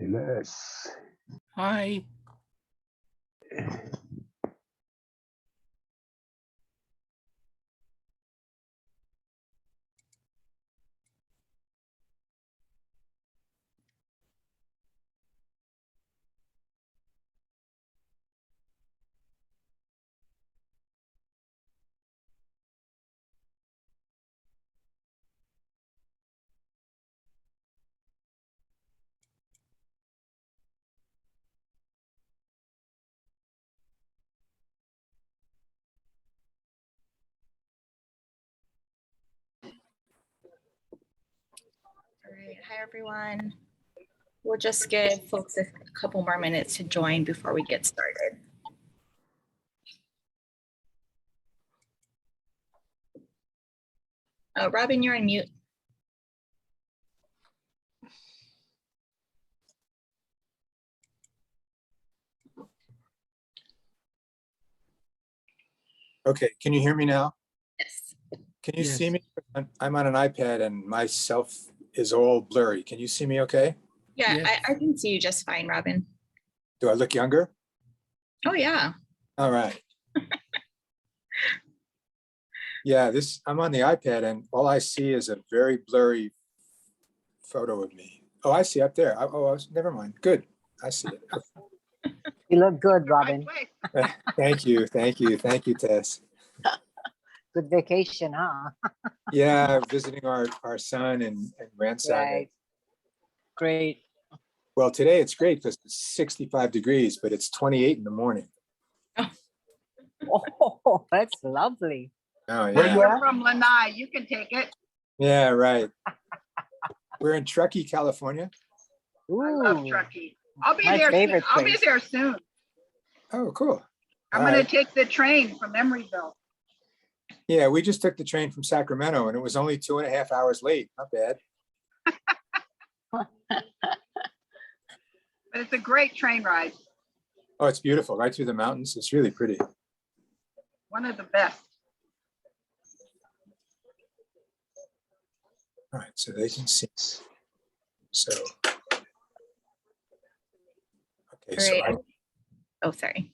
Yes. Hi. All right, hi everyone. We'll just give folks a couple more minutes to join before we get started. Robin, you're on mute. Okay, can you hear me now? Yes. Can you Yes. see me? I'm on an iPad and myself is all blurry. Can you see me okay? Yeah, Yes. I can see you just fine, Robin. Do I look younger? Oh yeah. All right. Yeah, I'm on the iPad and all I see is a very blurry photo of me. Oh, I see up there. Never mind. Good. I see it. You look good, Robin. Thank you. Thank you. Thank you, Tess. Good vacation, huh? Yeah, visiting our son and grandson. Right. Great. Well, today it's great because it's 65 degrees, but it's 28 in the morning. Oh, that's lovely. Oh, Where yeah. you You're from Lanai, you can take it. Yeah, right. We're in Truckee, California. I love Ooh, Truckee. I'll be my there. favorite I'll be place. there soon. Oh, cool. I'm All gonna right. take the train from Emeryville. Yeah, we just took the train from Sacramento and it was only 2.5 hours late. Not bad. But it's a great train ride. Oh, it's beautiful. Right through the mountains. It's really pretty. One of the best. All right, so they can see. So, okay, so All right. Oh, sorry.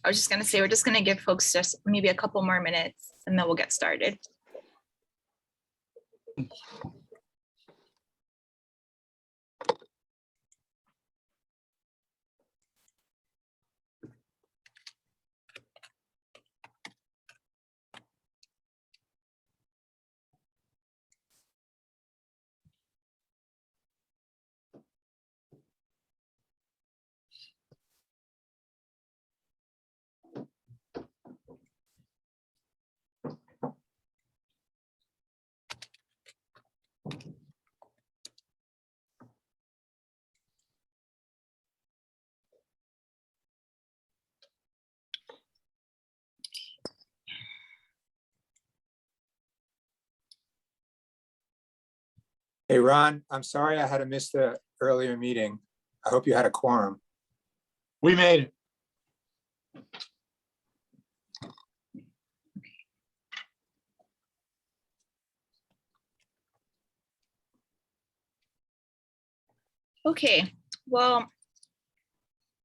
I was just gonna say, we're just gonna give folks just maybe a couple more minutes and then we'll get started. hey, Ron, I'm sorry I had to miss the earlier meeting. I hope you had a quorum. We made it. Okay, well,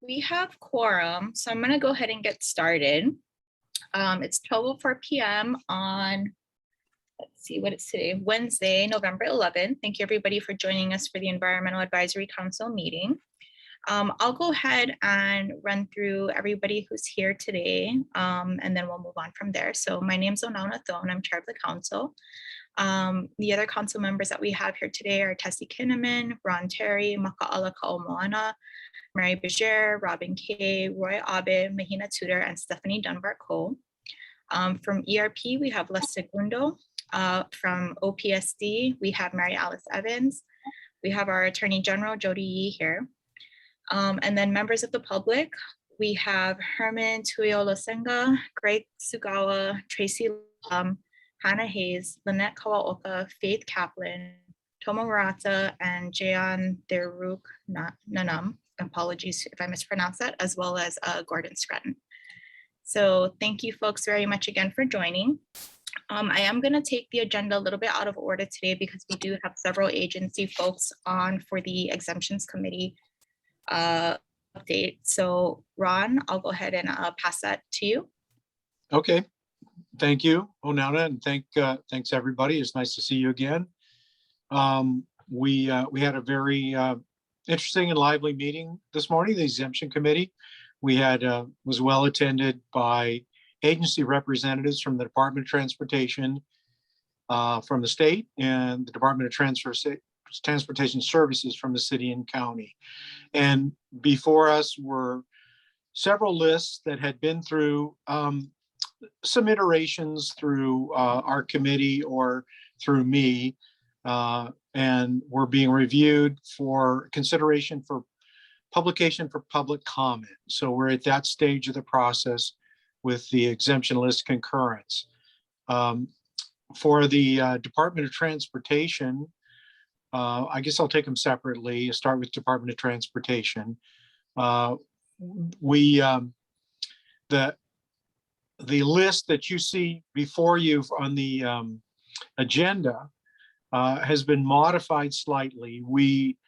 we have quorum, so I'm gonna go ahead and get started. It's 12:04 p.m. on, let's see what it's today, Wednesday, November 11th. Thank you everybody for joining us for the Environmental Advisory Council meeting. I'll go ahead and run through everybody who's here today, and then we'll move on from there. So my name's Onauna Thone, I'm chair of the council. The other council members that we have here today are Tessie Kinnaman, Ron Terry, Maka'ala Ka'omoana, Mary Bejer, Robin Kay, Roy Abe, Mahina Tudor, and Stephanie Dunbar Cole. From ERP, we have Les Segundo. From OPSD, we have Mary Alice Evans. We have our Attorney General, Jody Yee here. And then members of the public, we have Herman Tuiola Senga, Greg Sugawa, Tracy Hannah Hayes, Lynette Kawaoka, Faith Kaplan, Tomo Murata, and Jayan Deruk Nanam. Apologies if I mispronounced that, as well as Gordon Scranton. So thank you folks very much again for joining. I am going to take the agenda a little bit out of order today because we do have several agency folks on for the exemptions committee update. So Ron, I'll go ahead and pass that to you. Okay, thank you, Onana, and thanks everybody. It's nice to see you again. We had a very interesting and lively meeting this morning, the exemption committee. We had was well attended by agency representatives from the Department of Transportation, from the state, and the Department of Transportation Services from the city and county. And before us were several lists that had been through some iterations through our committee or through me, and were being reviewed for consideration for publication for public comment. So we're at that stage of the process with the exemption list concurrence. For the Department of Transportation, I guess I'll take them separately. Start with Department of Transportation. The list that you see before you on the agenda has been modified slightly. We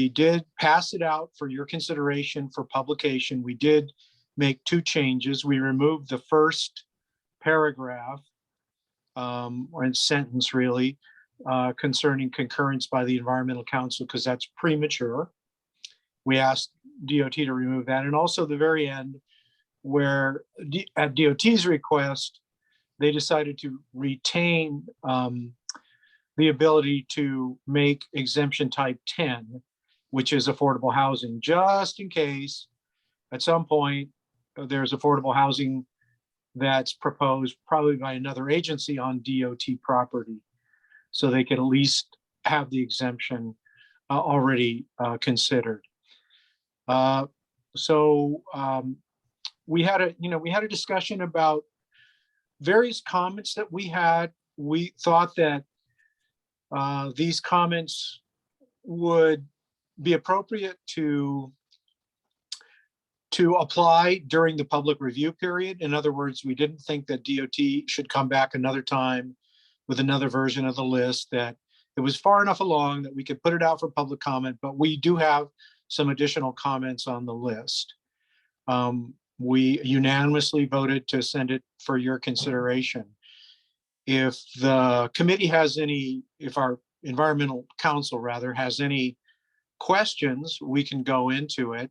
did pass it out for your consideration for publication. We did make two changes. We removed the first paragraph, or in sentence really, concerning concurrence by the Environmental Council, because that's premature. We asked DOT to remove that. And also the very end, where at DOT's request, they decided to retain the ability to make exemption type 10, which is affordable housing, just in case at some point there's affordable housing that's proposed probably by another agency on DOT property. So they could at least have the exemption already considered. We had a discussion about various comments that we had. We thought that these comments would be appropriate to apply during the public review period. In other words, we didn't think that DOT should come back another time with another version of the list, that it was far enough along that we could put it out for public comment, but we do have some additional comments on the list. We unanimously voted to send it for your consideration. If the committee has any, if our environmental council rather has any questions, we can go into it.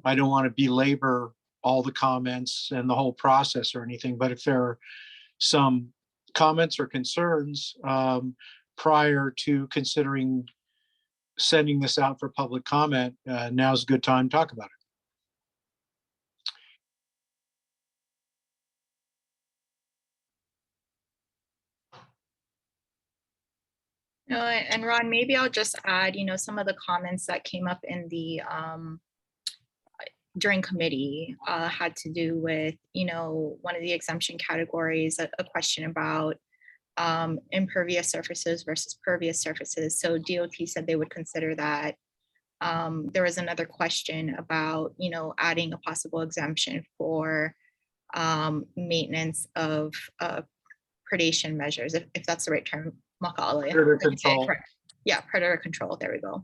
I don't want to belabor all the comments and the whole process or anything, but if there are some comments or concerns prior to considering sending this out for public comment, now's a good time to talk about it. No, and Ron, maybe I'll just add, some of the comments that came up in the during committee had to do with, one of the exemption categories, a question about impervious surfaces versus pervious surfaces. So DOT said they would consider that. There was another question about, adding a possible exemption for maintenance of predation measures, if that's the right term. Predator control. Yeah, predator control. There we go.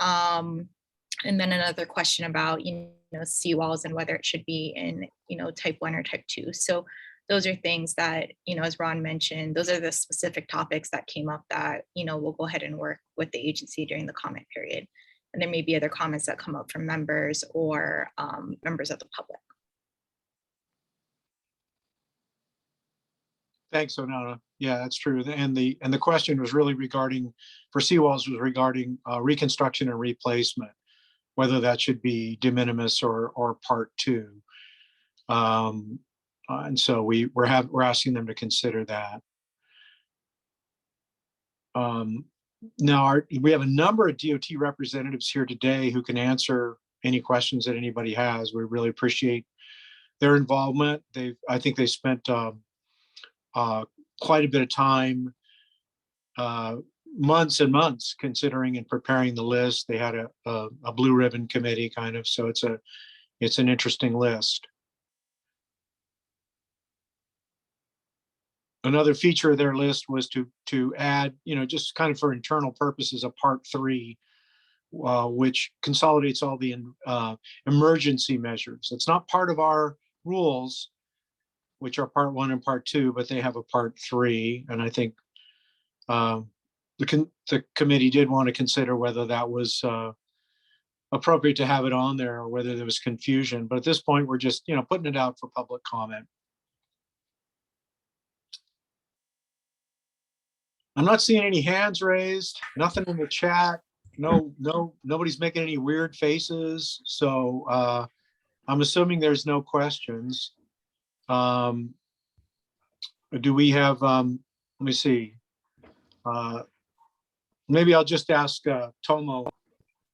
And then another question about, seawalls and whether it should be in, type 1 or type 2. So those are things that, as Ron mentioned, those are the specific topics that came up that, we'll go ahead and work with the agency during the comment period. And there may be other comments that come up from members or members of the public. Thanks, Onana. Yeah, that's true. And the question was really regarding, for seawalls, was regarding reconstruction and replacement, whether that should be de minimis or part 2. And so we're asking them to consider that. Now we have a number of DOT representatives here today who can answer any questions that anybody has. We really appreciate their involvement. I think they spent quite a bit of time, months and months, considering and preparing the list. They had a blue ribbon committee kind of, so it's an interesting list. Another feature of their list was to add, just kind of for internal purposes, a part 3, which consolidates all the emergency measures. It's not part of our rules, which are part 1 and part 2, but they have a part 3. And I think the committee did want to consider whether that was appropriate to have it on there or whether there was confusion. But at this point, we're just, putting it out for public comment. I'm not seeing any hands raised, nothing in the chat. Nobody's making any weird faces. So I'm assuming there's no questions. Do we have, let me see. Maybe I'll just ask Tomo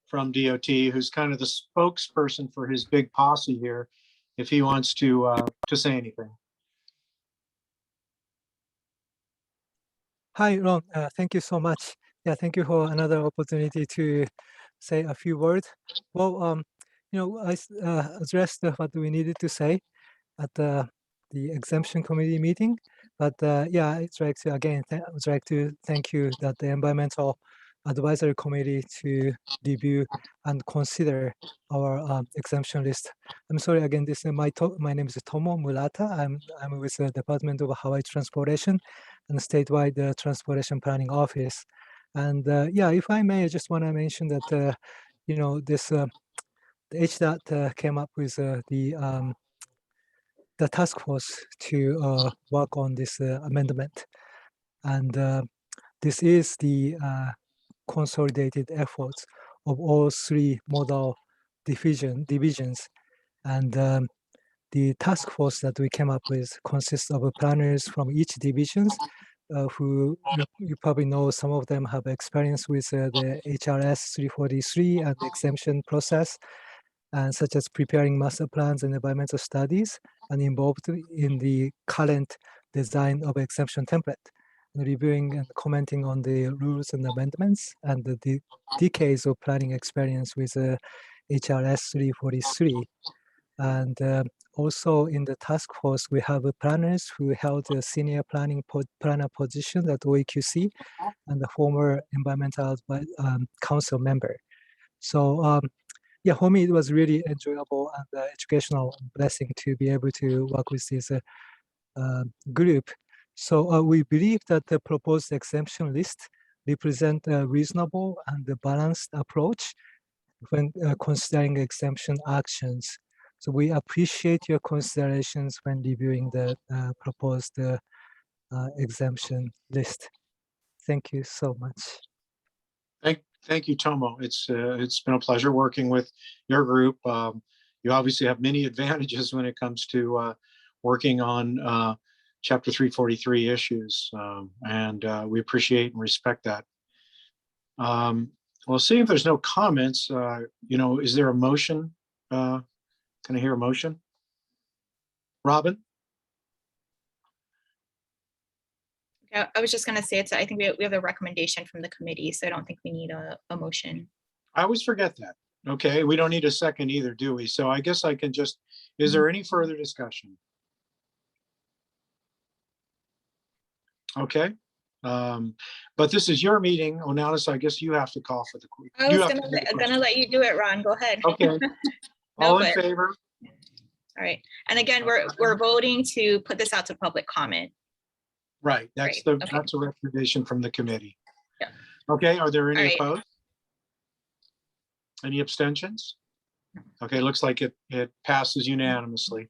from DOT, who's kind of the spokesperson for his big posse here, if he wants to say anything. Hi, Ron. Thank you so much. Yeah, thank you for another opportunity to say a few words. Well, I addressed what we needed to say at the exemption committee meeting. But yeah, I'd like to again, I'd like to thank you that the environmental advisory committee to review and consider our exemption list. I'm sorry again. This is my name is Tomo Murata. I'm with the Department of Hawaii Transportation and statewide transportation planning office. And yeah, if I may, I just want to mention that this the HDOT came up with the task force to work on this amendment, and this is the consolidated efforts of all 3 modal divisions, and the task force that we came up with consists of planners from each divisions who you probably know some of them have experience with the HRS 343 and the exemption process, and such as preparing master plans and environmental studies, and involved in the current design of exemption template, reviewing and commenting on the rules and amendments, and the decades of planning experience with HRS 343. And also in the task force, we have planners who held a senior planner position at OEQC and the former environmental council member. So yeah, for me, it was really enjoyable and educational blessing to be able to work with this group. So we believe that the proposed exemption list represent a reasonable and a balanced approach when considering exemption actions. So we appreciate your considerations when reviewing the proposed exemption list. Thank you so much. Thank you, Tomo. It's been a pleasure working with your group. You obviously have many advantages when it comes to working on Chapter 343 issues, and we appreciate and respect that. We'll see if there's no comments. Is there a motion? Can I hear a motion? Robin? I was just going to say I think we have a recommendation from the committee, so I don't think we need a motion. I always forget that. Okay, we don't need a second either, do we? So I guess I can just, is there any further discussion? Okay, but this is your meeting, Onalis, so I guess you have to call for the. I was gonna let you do it, Ron. Go ahead. Okay. All in favor? All right, and again, we're voting to put this out to public comment. Right, that's Right, that's a recommendation from the committee. Yeah. Okay, are there any All right. opposed? Any abstentions? Okay, looks like it passes unanimously.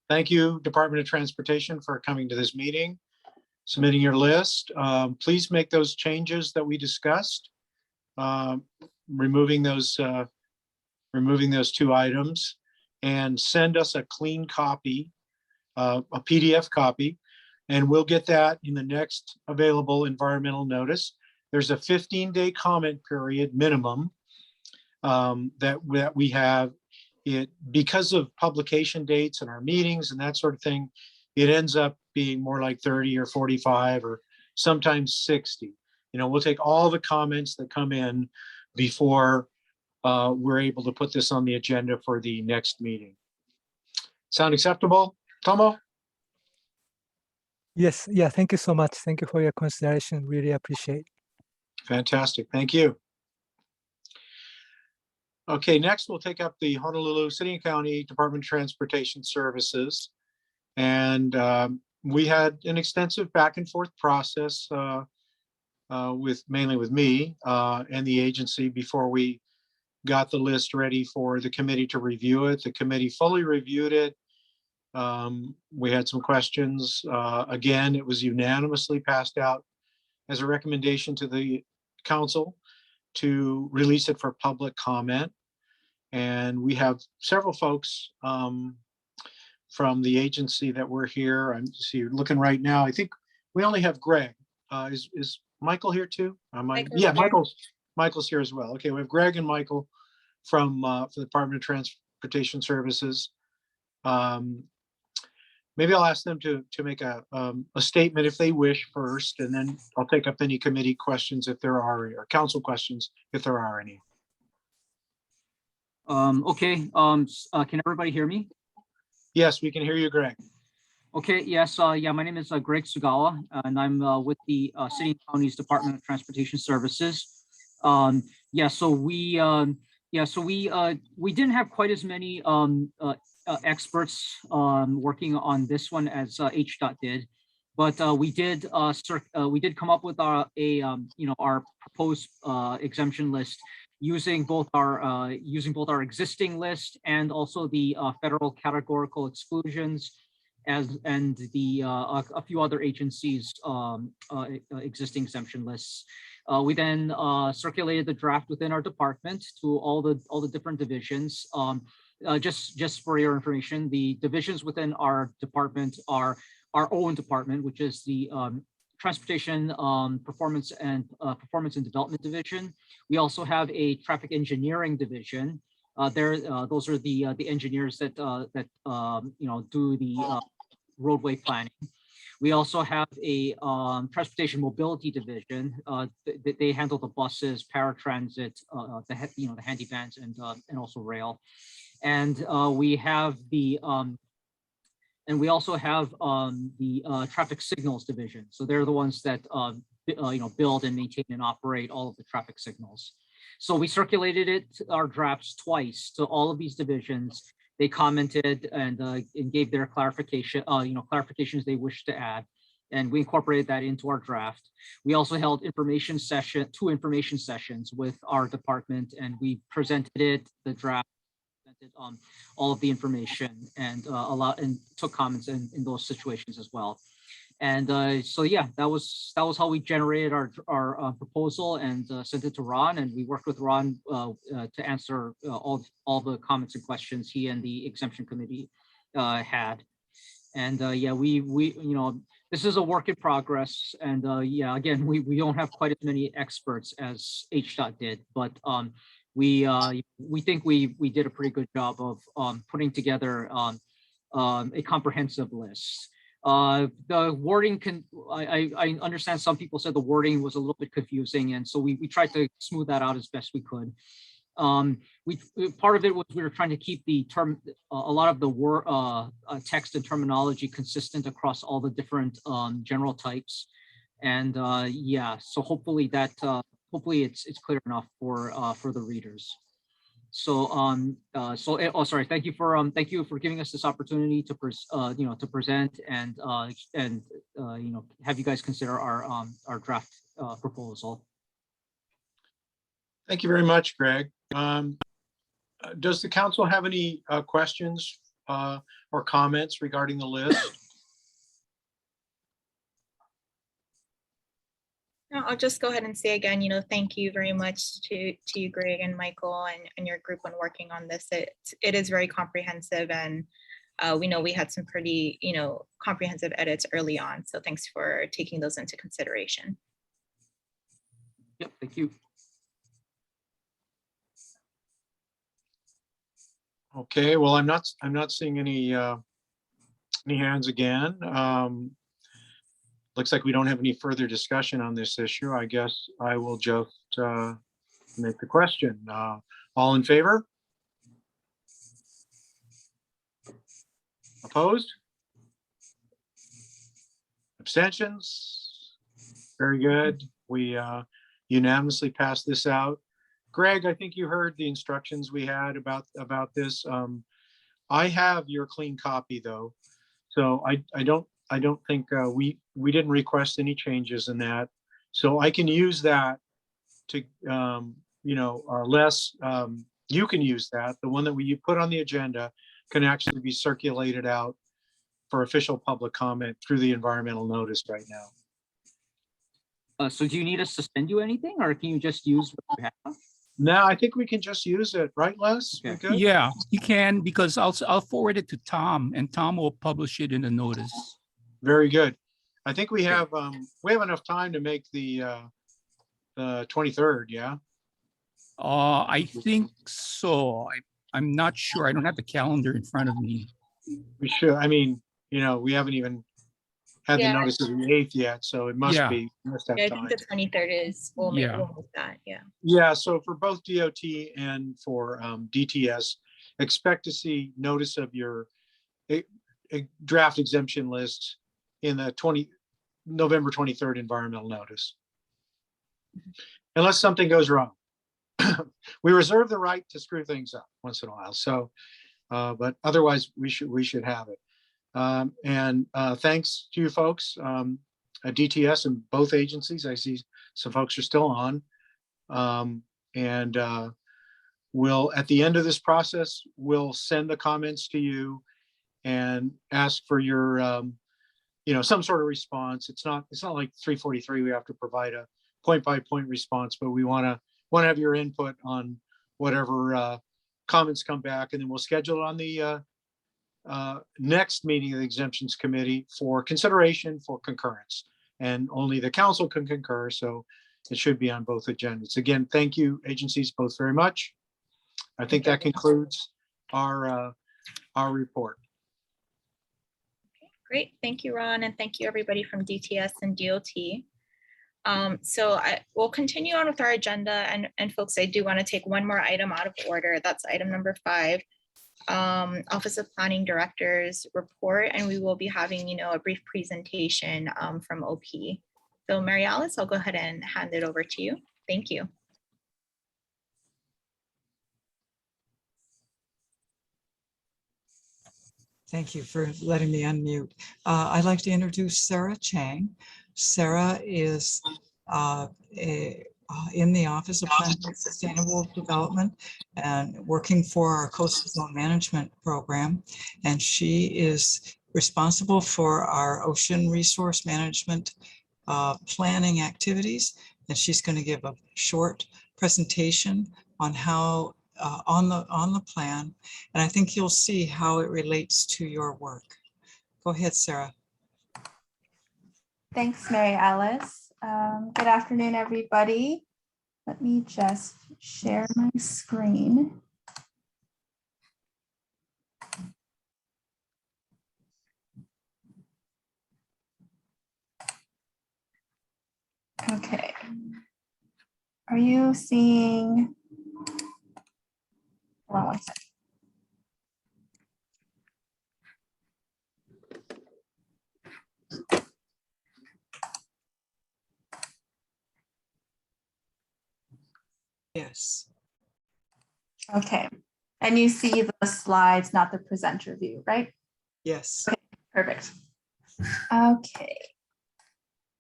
Thank you, Department of Transportation, for coming to this meeting, submitting your list. Please make those changes that we discussed, removing those 2 items, and send us a clean copy, a PDF copy, and we'll get that in the next available environmental notice. There's a 15-day comment period minimum that we have. It because of publication dates and our meetings and that sort of thing, it ends up being more like 30 or 45 or sometimes 60. We'll take all the comments that come in before we're able to put this on the agenda for the next meeting. Sound acceptable, Tomo? Yes, yeah, thank you so much. Thank you for your consideration. Really appreciate. Fantastic, thank you. Okay, next we'll take up the Honolulu City and County Department of Transportation Services. And we had an extensive back and forth process mainly with me and the agency before we got the list ready for the committee to review it. The committee fully reviewed it. We had some questions. Again, it was unanimously passed out as a recommendation to the council to release it for public comment. And we have several folks from the agency that were here. I'm looking right now. I think we only have Greg. Is Michael here too? Michael's Yeah, here. Michael's here as well. Okay, we have Greg and Michael from the Department of Transportation Services. Maybe I'll ask them to make a statement if they wish first, and then I'll take up any committee questions if there are, or council questions if there are any. Okay, can everybody hear me? Yes, we can hear you, Greg. Okay, yes, yeah, my name is Greg Sugawa, and I'm with the City and County's Department of Transportation Services. Yeah, so we didn't have quite as many experts working on this one as HDOT did, but we did come up with our proposed exemption list using both our existing list and also the federal categorical exclusions and the a few other agencies existing exemption lists. We then circulated the draft within our department to all the different divisions. Just for your information, the divisions within our department are our own department, which is the Transportation Performance and Development Division. We also have a Traffic Engineering Division. Those are the engineers that do the roadway planning. We also have a Transportation Mobility Division. They handle the buses, paratransit, the handy vans, and also rail. And we have the and we also have the Traffic Signals Division. So they're the ones that build and maintain and operate all of the traffic signals. So we circulated our drafts twice to all of these divisions. They commented and gave their clarifications they wish to add, and we incorporated that into our draft. We also held two information sessions with our department, and we presented the draft, all of the information, and took comments in those situations as well. And so yeah, that was how we generated our proposal and sent it to Ron, and we worked with Ron to answer all the comments and questions he and the exemption committee had. And yeah, we this is a work in progress, and yeah, again, we don't have quite as many experts as HDOT did, but we think we did a pretty good job of putting together a comprehensive list. The wording I understand some people said the wording was a little bit confusing, and so we tried to smooth that out as best we could. Part of it was we were trying to keep a lot of the text and terminology consistent across all the different general types, and yeah, so hopefully it's clear enough for the readers. So sorry, thank you for giving us this opportunity to present and have you guys consider our draft proposal. Thank you very much, Greg. Does the council have any questions or comments regarding the list? No, I'll just go ahead and say again, thank you very much to you, Greg and Michael, and your group when working on this. It is very comprehensive, and we know we had some pretty, comprehensive edits early on. So thanks for taking those into consideration. Yep, thank you. Okay, well, I'm not seeing any hands again. Looks like we don't have any further discussion on this issue. I guess I will just make the question. All in favor? Opposed? Abstentions? Very good. We unanimously passed this out. Greg, I think you heard the instructions we had about this. I have your clean copy though. So I don't think we didn't request any changes in that. So I can use that to, Les, you can use that. The one that you put on the agenda can actually be circulated out for official public comment through the environmental notice right now. So do you need us to send you anything, or can you just use what you have? No, I think we can just use it, right, Les? We Okay. good? Yeah, you can, because I'll forward it to Tom and Tom will publish it in the notice. Very good. I think we have enough time to make the 23rd, yeah? I think so. I'm not sure. I don't have the calendar in front of me. We should, I mean, we haven't even had the Yeah. notice of the 8th yet, so it must Yeah. be, we must have Yeah, I time. think the 23rd is, we'll make that, yeah. Yeah, so for both DOT and for DTS, expect to see notice of your draft exemption list in the November 23rd environmental notice. Unless something goes wrong. We reserve the right to screw things up once in a while. So, but otherwise we should have it. And thanks to you folks at DTS and both agencies. I see some folks are still on. And we'll, at the end of this process, we'll send the comments to you and ask for your, some sort of response. It's not like 343. We have to provide a point-by-point response, but we want to have your input on whatever comments come back, and then we'll schedule it on the next meeting of the exemptions committee for consideration for concurrence, and only the council can concur. So it should be on both agendas. Again, thank you agencies both very much. I think that concludes our report. Great, thank you, Ron, and thank you everybody from DTS and DOT. So we'll continue on with our agenda, and folks, I do want to take one more item out of order. That's item number 5, Office of Planning Director's report, and we will be having, a brief presentation from OP. So Mary Alice, I'll go ahead and hand it over to you. Thank you. Thank you for letting me unmute. I'd like to introduce Sarah Chang. Sarah is in the Office of Planning and Sustainable Development and working for our Coastal Zone Management Program. And she is responsible for our ocean resource management planning activities. And she's going to give a short presentation on how on the plan, and I think you'll see how it relates to your work. Go ahead, Sarah. Thanks, Mary Alice. Good afternoon, everybody. Let me just share my screen. Okay. Are you seeing? Hold on one second. Yes. Okay. And you see the slides, not the presenter view, right? Yes. Okay, perfect. Okay.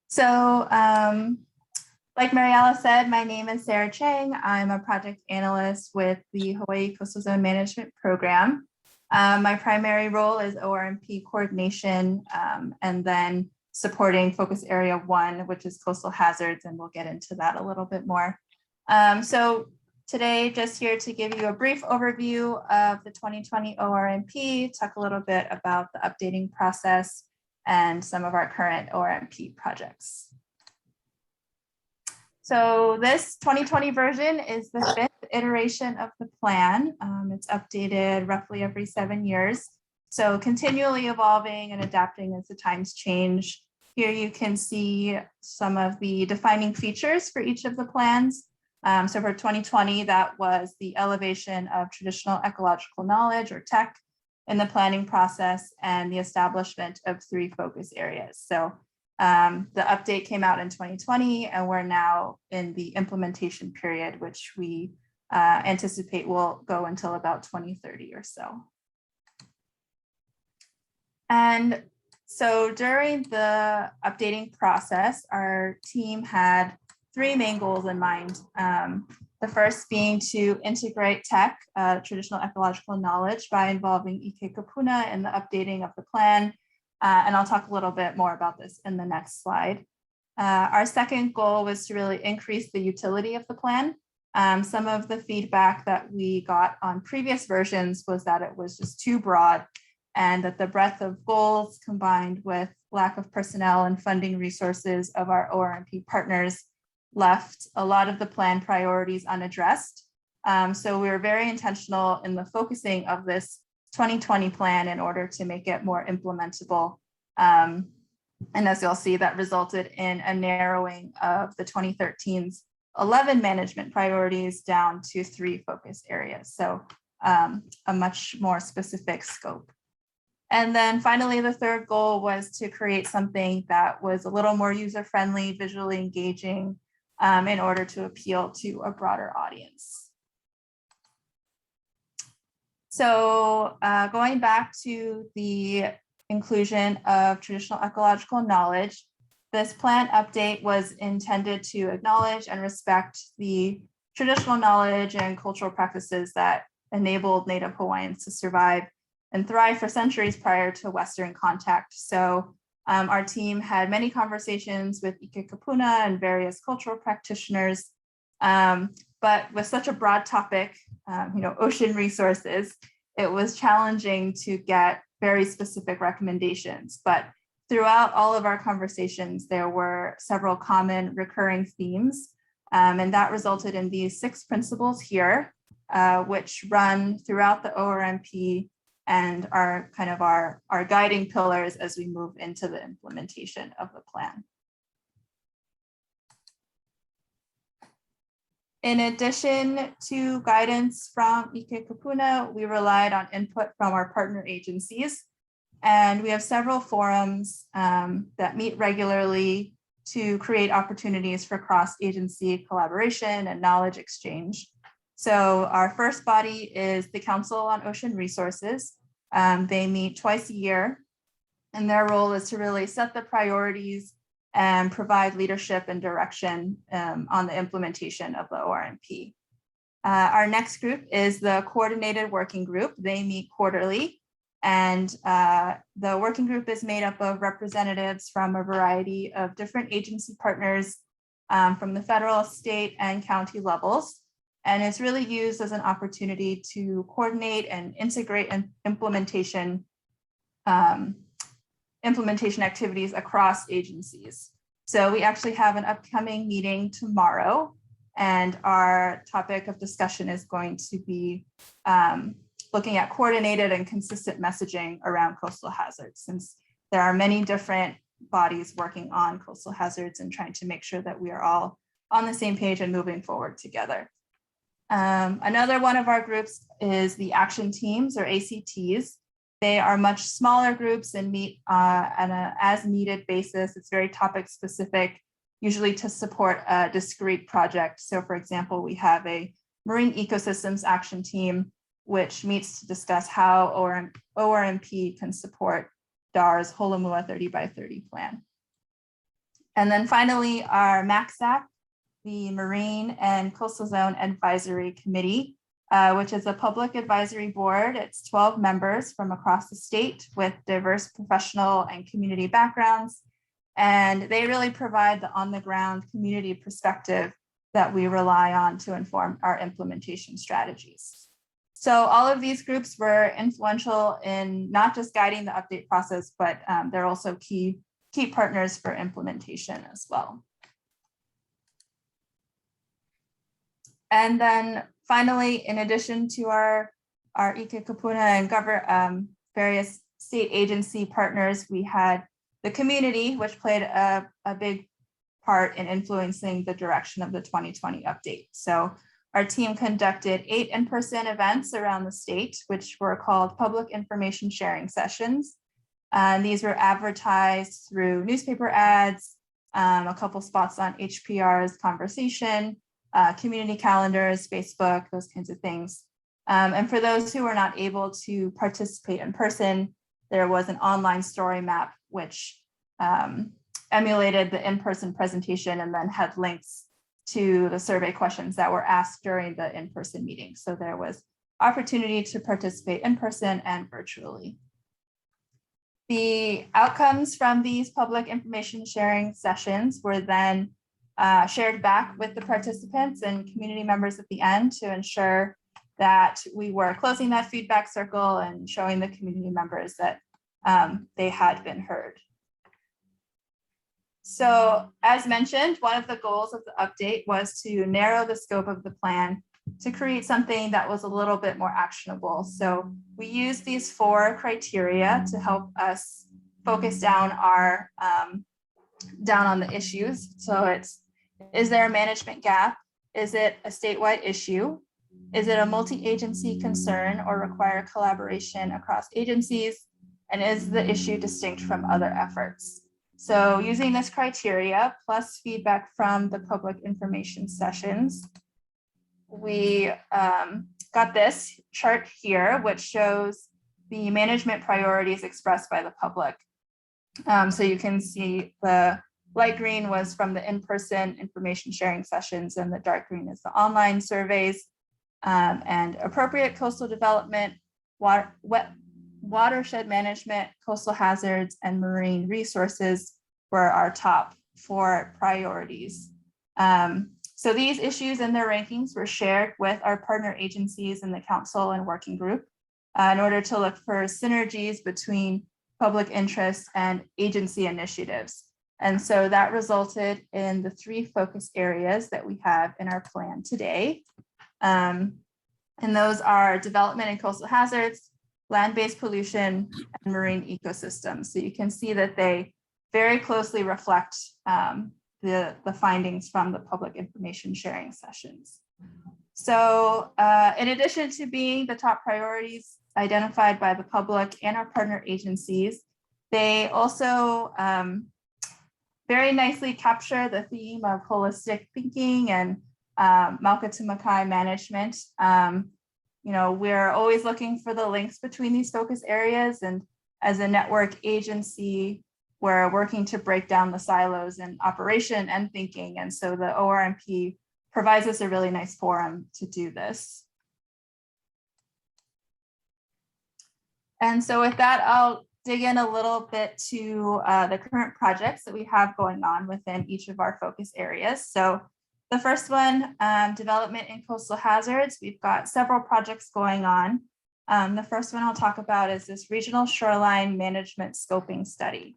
So, like Mariella said, my name is Sarah Chang. I'm a project analyst with the Hawaii Coastal Zone Management Program. My primary role is ORMP coordination and then supporting Focus Area 1, which is coastal hazards, and we'll get into that a little bit more. So today, just here to give you a brief overview of the 2020 ORMP, talk a little bit about the updating process and some of our current ORMP projects. So this 2020 version is the 5th iteration of the plan. It's updated roughly every 7 years. So continually evolving and adapting as the times change. Here you can see some of the defining features for each of the plans. So for 2020, that was the elevation of traditional ecological knowledge or tech in the planning process and the establishment of 3 focus areas. So the update came out in 2020, and we're now in the implementation period, which we anticipate will go until about 2030 or so. And so during the updating process, our team had three main goals in mind. The first being to integrate tech, traditional ecological knowledge, by involving EK Kapuna in the updating of the plan. And I'll talk a little bit more about this in the next slide. Our second goal was to really increase the utility of the plan. Some of the feedback that we got on previous versions was that it was just too broad, and that the breadth of goals combined with lack of personnel and funding resources of our ORMP partners left a lot of the plan priorities unaddressed. So we were very intentional in the focusing of this 2020 plan in order to make it more implementable. And as you'll see, that resulted in a narrowing of the 2013's 11 management priorities down to 3 focus areas. So a much more specific scope. And then finally, the third goal was to create something that was a little more user-friendly, visually engaging, in order to appeal to a broader audience. So going back to the inclusion of traditional ecological knowledge, this plan update was intended to acknowledge and respect the traditional knowledge and cultural practices that enabled Native Hawaiians to survive and thrive for centuries prior to Western contact. So our team had many conversations with Ike Kapuna and various cultural practitioners, but with such a broad topic, ocean resources, it was challenging to get very specific recommendations. But throughout all of our conversations, there were several common recurring themes, and that resulted in these 6 principles here, which run throughout the ORMP and are kind of our guiding pillars as we move into the implementation of the plan. In addition to guidance from EK Kapuna, we relied on input from our partner agencies. And we have several forums that meet regularly to create opportunities for cross-agency collaboration and knowledge exchange. So our first body is the Council on Ocean Resources. They meet twice a year, and their role is to really set the priorities and provide leadership and direction on the implementation of the ORMP. Our next group is the Coordinated Working Group. They meet quarterly, and the working group is made up of representatives from a variety of different agency partners from the federal, state, and county levels. And it's really used as an opportunity to coordinate and integrate implementation activities across agencies. So we actually have an upcoming meeting tomorrow, and our topic of discussion is going to be looking at coordinated and consistent messaging around coastal hazards, since there are many different bodies working on coastal hazards and trying to make sure that we are all on the same page and moving forward together. Another one of our groups is the action teams, or ACTs. They are much smaller groups and meet on an as needed basis. It's very topic specific, usually to support a discrete project. So for example, we have a marine ecosystems action team, which meets to discuss how ORMP can support DAR's Holomua 30 by 30 plan. And then finally, our MACSAC, the Marine and Coastal Zone Advisory Committee, which is a public advisory board. It's 12 members from across the state with diverse professional and community backgrounds. And they really provide the on-the-ground community perspective that we rely on to inform our implementation strategies. So all of these groups were influential in not just guiding the update process, but they're also key partners for implementation as well. And then finally, in addition to our Ike Kapuna and various state agency partners, we had the community, which played a big part in influencing the direction of the 2020 update. So our team conducted 8 in-person events around the state, which were called public information sharing sessions. And these were advertised through newspaper ads, a couple spots on HPR's Conversation, community calendars, Facebook, those kinds of things. And for those who were not able to participate in person, there was an online story map, which emulated the in-person presentation and then had links to the survey questions that were asked during the in-person meeting. So there was opportunity to participate in person and virtually. The outcomes from these public information sharing sessions were then shared back with the participants and community members at the end to ensure that we were closing that feedback circle and showing the community members that they had been heard. So as mentioned, one of the goals of the update was to narrow the scope of the plan to create something that was a little bit more actionable. So we used these 4 criteria to help us focus down on the issues. So it's, is there a management gap? Is it a statewide issue? Is it a multi-agency concern or require collaboration across agencies? And is the issue distinct from other efforts? So using this criteria plus feedback from the public information sessions, we got this chart here, which shows the management priorities expressed by the public. So you can see the light green was from the in-person information sharing sessions and the dark green is the online surveys. And appropriate coastal development, watershed management, coastal hazards, and marine resources were our top 4 priorities. So these issues and their rankings were shared with our partner agencies in the council and working group in order to look for synergies between public interest and agency initiatives. And so that resulted in the 3 focus areas that we have in our plan today. And those are development and coastal hazards, land-based pollution, and marine ecosystems. So you can see that they very closely reflect the findings from the public information sharing sessions. So in addition to being the top priorities identified by the public and our partner agencies, they also very nicely capture the theme of holistic thinking and Mauka to Makai management. We're always looking for the links between these focus areas, and as a network agency, we're working to break down the silos in operation and thinking. And so the ORMP provides us a really nice forum to do this. And so with that, I'll dig in a little bit to the current projects that we have going on within each of our focus areas. So the first one, development in coastal hazards. We've got several projects going on. The first one I'll talk about is this regional shoreline management scoping study.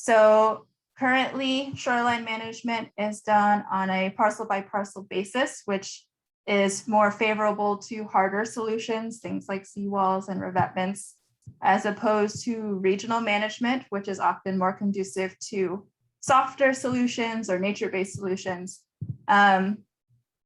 So currently, shoreline management is done on a parcel by parcel basis, which is more favorable to harder solutions, things like seawalls and revetments, as opposed to regional management, which is often more conducive to softer solutions or nature-based solutions.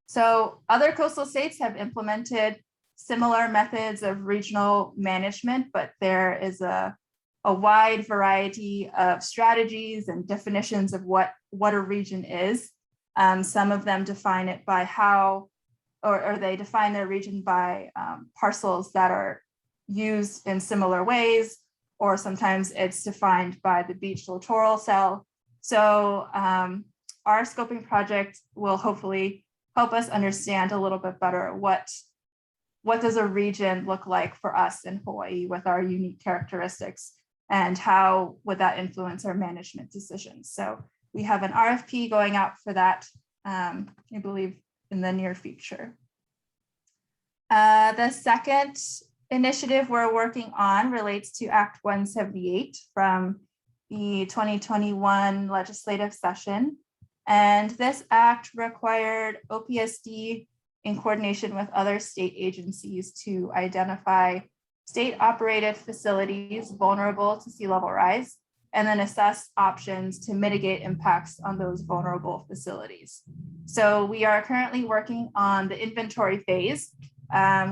So other coastal states have implemented similar methods of regional management, but there is a wide variety of strategies and definitions of what a region is. Some of them define it by how, or they define their region by parcels that are used in similar ways, or sometimes it's defined by the beach littoral cell. So our scoping project will hopefully help us understand a little bit better what does a region look like for us in Hawaii with our unique characteristics, and how would that influence our management decisions. So we have an RFP going out for that, I believe, in the near future. The second initiative we're working on relates to Act 178 from the 2021 legislative session. And this act required OPSD in coordination with other state agencies to identify state-operated facilities vulnerable to sea level rise, and then assess options to mitigate impacts on those vulnerable facilities. So we are currently working on the inventory phase.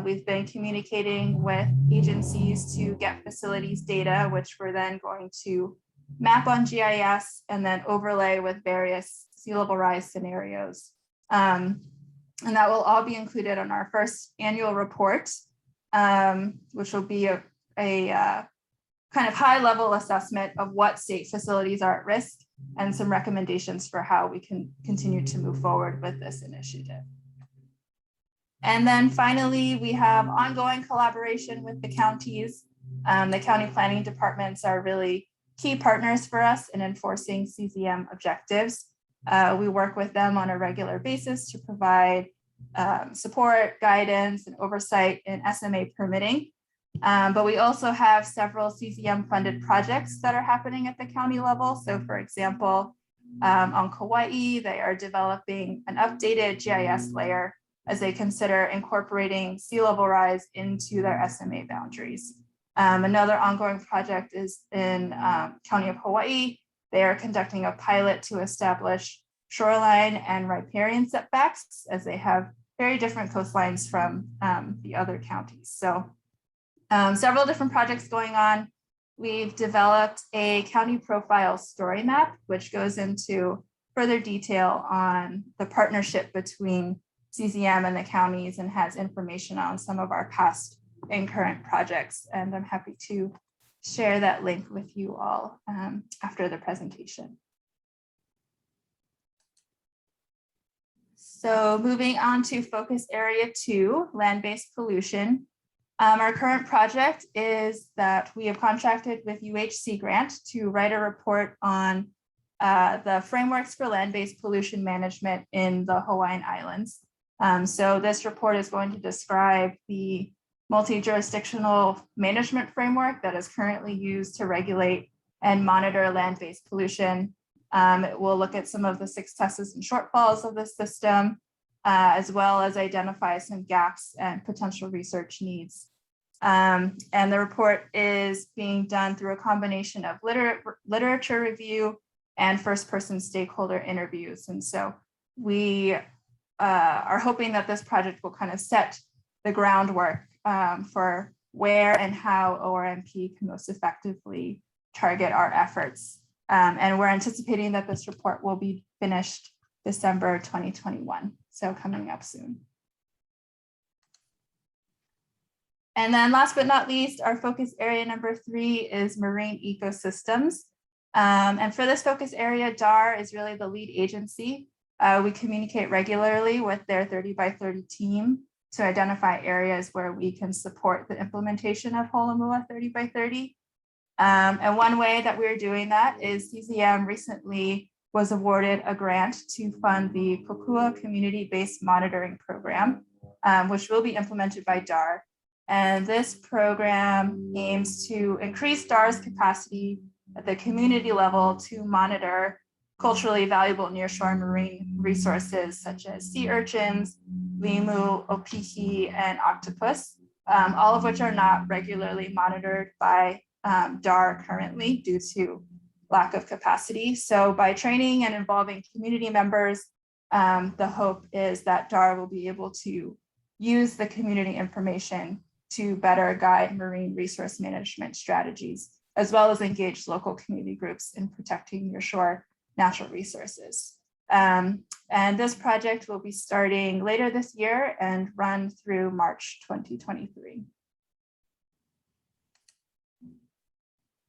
We've been communicating with agencies to get facilities data, which we're then going to map on GIS and then overlay with various sea level rise scenarios. And that will all be included on our first annual report, which will be a kind of high level assessment of what state facilities are at risk and some recommendations for how we can continue to move forward with this initiative. And then finally, we have ongoing collaboration with the counties. The county planning departments are really key partners for us in enforcing CZM objectives. We work with them on a regular basis to provide support, guidance, and oversight in SMA permitting. But we also have several CZM funded projects that are happening at the county level. So for example, on Kauai, they are developing an updated GIS layer as they consider incorporating sea level rise into their SMA boundaries. Another ongoing project is in County of Hawaii. They are conducting a pilot to establish shoreline and riparian setbacks as they have very different coastlines from the other counties. So several different projects going on. We've developed a county profile story map, which goes into further detail on the partnership between CZM and the counties and has information on some of our past and current projects. And I'm happy to share that link with you all after the presentation. So moving on to focus area 2, land-based pollution. Our current project is that we have contracted with UHC Grant to write a report on the frameworks for land-based pollution management in the Hawaiian Islands. So this report is going to describe the multi-jurisdictional management framework that is currently used to regulate and monitor land-based pollution. It will look at some of the successes and shortfalls of the system, as well as identify some gaps and potential research needs. And the report is being done through a combination of literature review and first-person stakeholder interviews. And so we are hoping that this project will kind of set the groundwork for where and how ORMP can most effectively target our efforts. And we're anticipating that this report will be finished December 2021, so coming up soon. And then last but not least, our focus area number 3 is marine ecosystems. And for this focus area, DAR is really the lead agency. We communicate regularly with their 30 by 30 team to identify areas where we can support the implementation of Holomua 30 by 30. And one way that we're doing that is CZM recently was awarded a grant to fund the Kokua Community-Based Monitoring Program, which will be implemented by DAR. And this program aims to increase DAR's capacity at the community level to monitor culturally valuable nearshore marine resources such as sea urchins, limu, opihi, and octopus, all of which are not regularly monitored by DAR currently due to lack of capacity. So by training and involving community members, the hope is that DAR will be able to use the community information to better guide marine resource management strategies, as well as engage local community groups in protecting nearshore natural resources. And this project will be starting later this year and run through March 2023.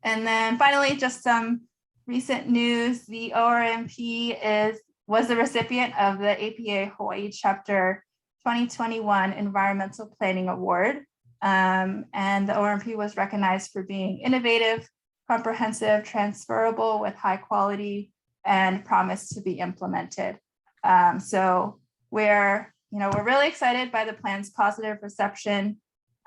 And then finally, just some recent news. The ORMP was the recipient of the APA Hawaii Chapter 2021 Environmental Planning Award. And the ORMP was recognized for being innovative, comprehensive, transferable with high quality, and promise to be implemented. So we're really excited by the plan's positive reception,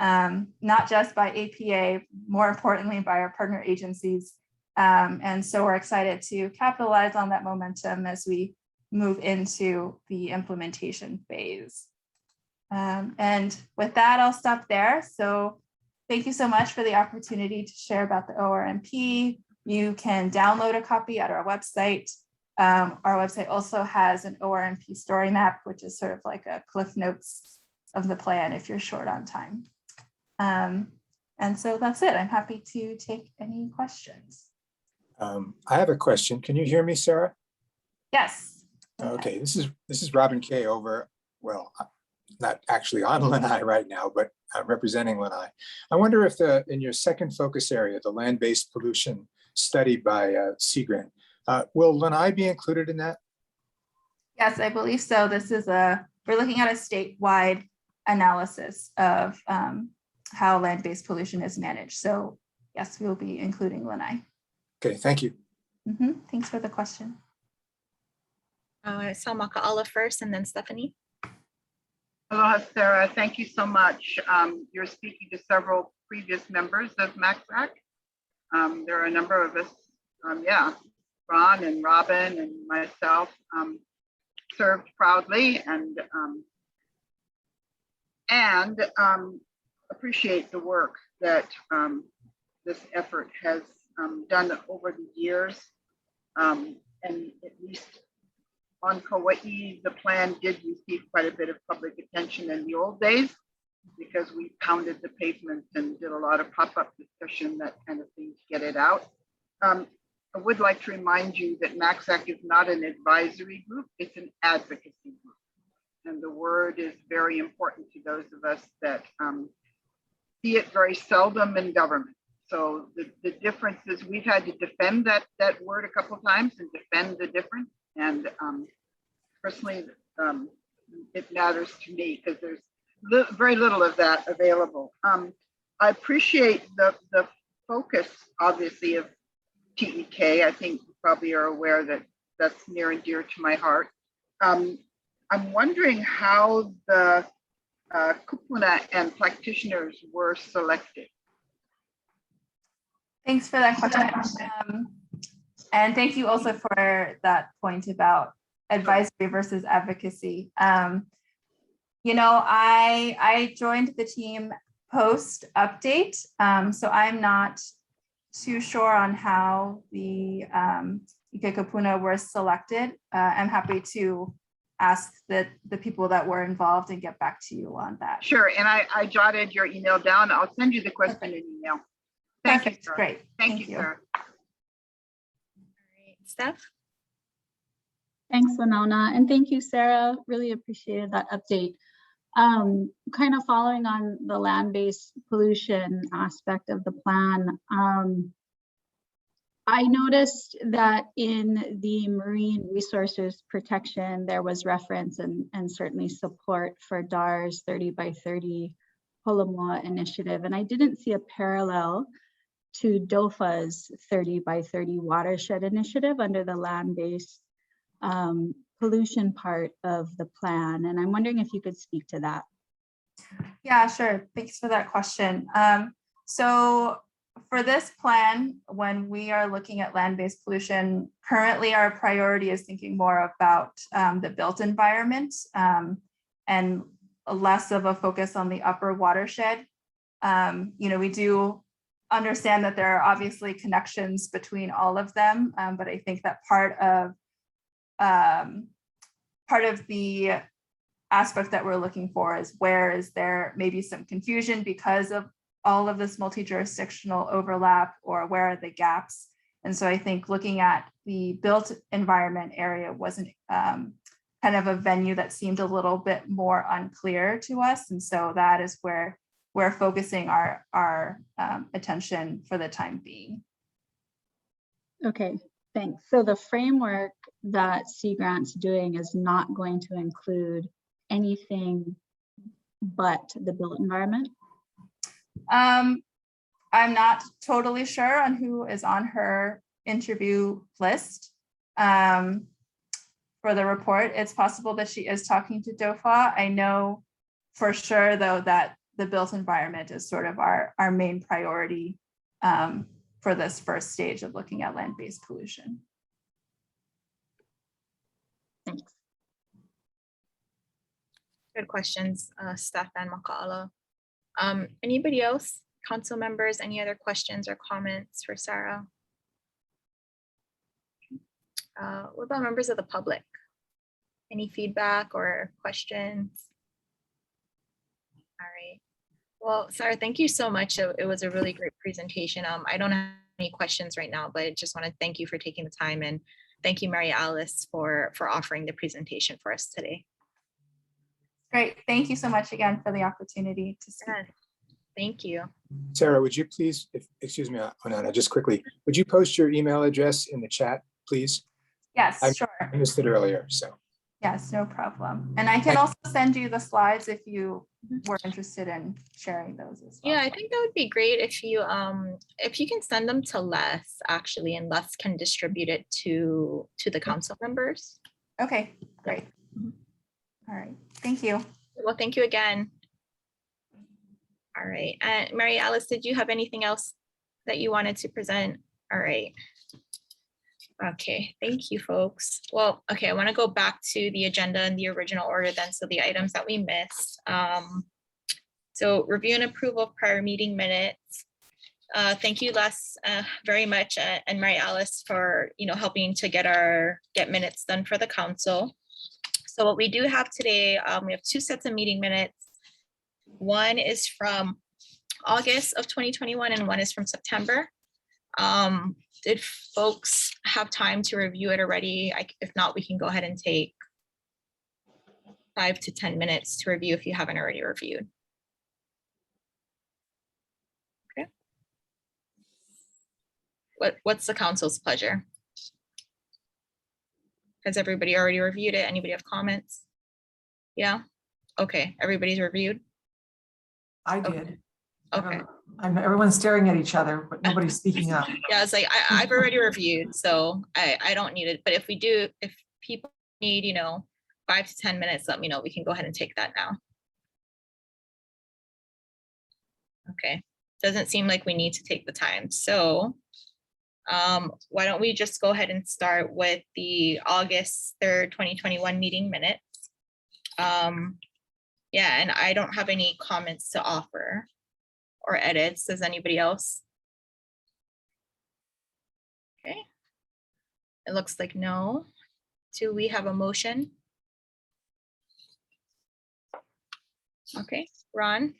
not just by APA, more importantly by our partner agencies. And so we're excited to capitalize on that momentum as we move into the implementation phase. And with that, I'll stop there. So thank you so much for the opportunity to share about the ORMP. You can download a copy at our website. Our website also has an ORMP story map, which is sort of like a cliff notes of the plan if you're short on time. And so that's it. I'm happy to take any questions. I have a question. Can you hear me, Sarah? Yes. Okay, this is Robin Kay over well, I'm not actually on Lanai right now, but I'm representing Lanai. I wonder if in your second focus area, the land-based pollution study by Sea Grant, will Lanai be included in that? Yes, I believe so. This is we're looking at a statewide analysis of how land-based pollution is managed. So yes, we will be including Lanai. Okay, thank you. Thanks for the question. I saw Maka'ala first and then Stephanie. Aloha, Sarah. Thank you so much. You're speaking to several previous members of MACSAC. There are a number of us, Ron and Robin and myself served proudly and appreciate the work that this effort has done over the years. And at least on Kauai, the plan did receive quite a bit of public attention in the old days because we pounded the pavement and did a lot of pop-up discussion, that kind of thing, to get it out. I would like to remind you that MACSAC is not an advisory group, it's an advocacy group. And the word is very important to those of us that see it very seldom in government. So the difference is we've had to defend that word a couple of times and defend the difference. And personally, it matters to me because there's very little of that available. I appreciate the focus, obviously, of TEK. I think you probably are aware that that's near and dear to my heart. I'm wondering how the kupuna and practitioners were selected. Thanks for that question. And thank you also for that point about advisory versus advocacy. You know, I joined the team post update, so I'm not too sure on how the Ike Kupuna were selected. I'm happy to ask the people that were involved and get back to you on that. Sure, and I jotted your email down. I'll send you the question in email. Thank Perfect. you, Sarah. Great. Thank you, Sarah. All right, Steph. Thanks, Winona, and thank you, Sarah. Really appreciated that update. Kind of following on the land-based pollution aspect of the plan, I noticed that in the marine resources protection, there was reference and certainly support for DAR's 30 by 30 Holomoa initiative, and I didn't see a parallel to DOFA's 30 by 30 watershed initiative under the land-based pollution part of the plan. And I'm wondering if you could speak to that. Yeah, sure. Thanks for that question. So for this plan, when we are looking at land-based pollution, currently our priority is thinking more about the built environment and less of a focus on the upper watershed. You know, we do understand that there are obviously connections between all of them, but I think that part of the aspect that we're looking for is where is there maybe some confusion because of all of this multi-jurisdictional overlap, or where are the gaps? And so I think looking at the built environment area wasn't kind of a venue that seemed a little bit more unclear to us. And so that is where we're focusing our attention for the time being. Okay, thanks. So the framework that Sea Grant's doing is not going to include anything but the built environment? I'm not totally sure on who is on her interview list for the report. It's possible that she is talking to DOFA. I know for sure, though, that the built environment is sort of our main priority for this first stage of looking at land-based pollution. Thanks. Good questions, Steph and Maka'ala. Anybody else? Council members, any other questions or comments for Sarah? What about members of the public? Any feedback or questions? All right. Well, Sarah, thank you so much. It was a really great presentation. I don't have any questions right now, but I just want to thank you for taking the time, and thank you, Mary Alice, for offering the presentation for us today. Great. Thank you so much again for the opportunity to speak. Yes, thank you. Sarah, would you please, excuse me, Onana, just quickly, would you post your email address in the chat, please? Yes, I sure. missed it earlier, so. Yes, no problem. And I can also send you the slides if you were interested in sharing those as well. Yeah, I think that would be great if you can send them to Les actually, and Les can distribute it to the council members. Okay, great. All right, thank you. Well, thank you again. All right, Mary Alice, did you have anything else that you wanted to present? All right. Okay, thank you, folks. Well, okay, I want to go back to the agenda in the original order then, so the items that we missed. So review and approval of prior meeting minutes. Thank you, Les, very much, and Mary Alice for helping to get minutes done for the council. So what we do have today, we have 2 sets of meeting minutes. One is from August of 2021 and one is from September. Did folks have time to review it already? If not, we can go ahead and take 5 to 10 minutes to review if you haven't already reviewed. Okay. What's the council's pleasure? Has everybody already reviewed it? Anybody have comments? Yeah. Okay. Everybody's reviewed. I did. Okay. Everyone's staring at each other, but nobody's speaking up. Yeah, it's like I've already reviewed, so I don't need it. But if people need 5 to 10 minutes, let me know. We can go ahead and take that now. Okay. Doesn't seem like we need to take the time. So why don't we just go ahead and start with the August 3rd, 2021 meeting minutes. Yeah, and I don't have any comments to offer or edits. Does anybody else? Okay. It looks like no. Do we have a motion? Okay, Ron.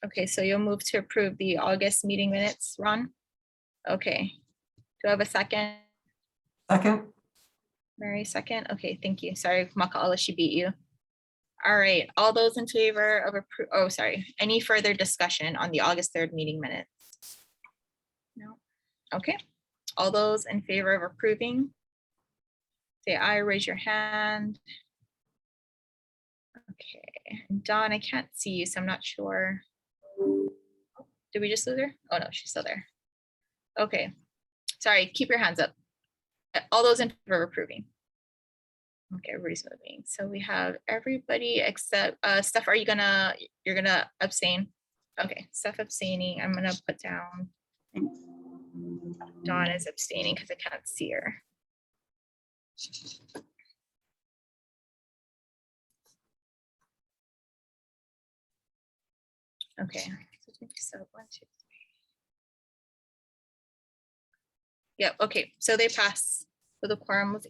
Okay, so you'll move to approve the August meeting minutes, Ron? Okay. Do I have a second? Second. Mary, second. Okay, thank you. Sorry, Maka'ala, she beat you. All right, all those in favor of any further discussion on the August 3rd meeting minutes? No. Okay, all those in favor of approving, say aye, raise your hand. Okay, Dawn, I can't see you, so I'm not sure. Did we just lose her? Oh no, she's still there. Okay, sorry, keep your hands up. All those in favor of approving. Okay, everybody's moving. So we have everybody except Steph, you're gonna abstain? Okay, Steph abstaining. I'm gonna put down Dawn is abstaining because I can't see her. Okay, so 1, 2, 3. Yep, okay, so they pass. So the quorum was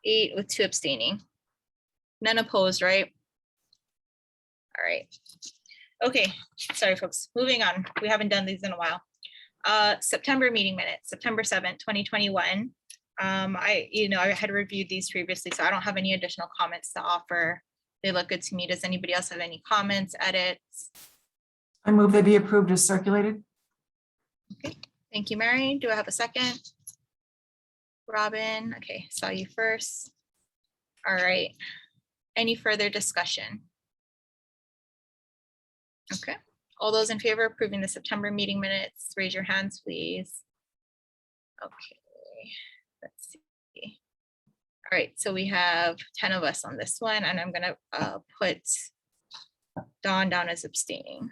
8 with 2 abstaining. None opposed, right? All right. Okay, sorry folks, moving on. We haven't done these in a while. September meeting minutes, September 7th, 2021. I had reviewed these previously, so I don't have any additional comments to offer. They look good to me. Does anybody else have any comments, edits? I move they be approved as circulated. Okay, thank you, Mary. Do I have a second? Robin, okay, saw you first. All right, any further discussion? Okay, all those in favor of approving the September meeting minutes, raise your hands, please. Okay, let's see. All right, so we have 10 of us on this one, and I'm gonna put Dawn down as abstaining.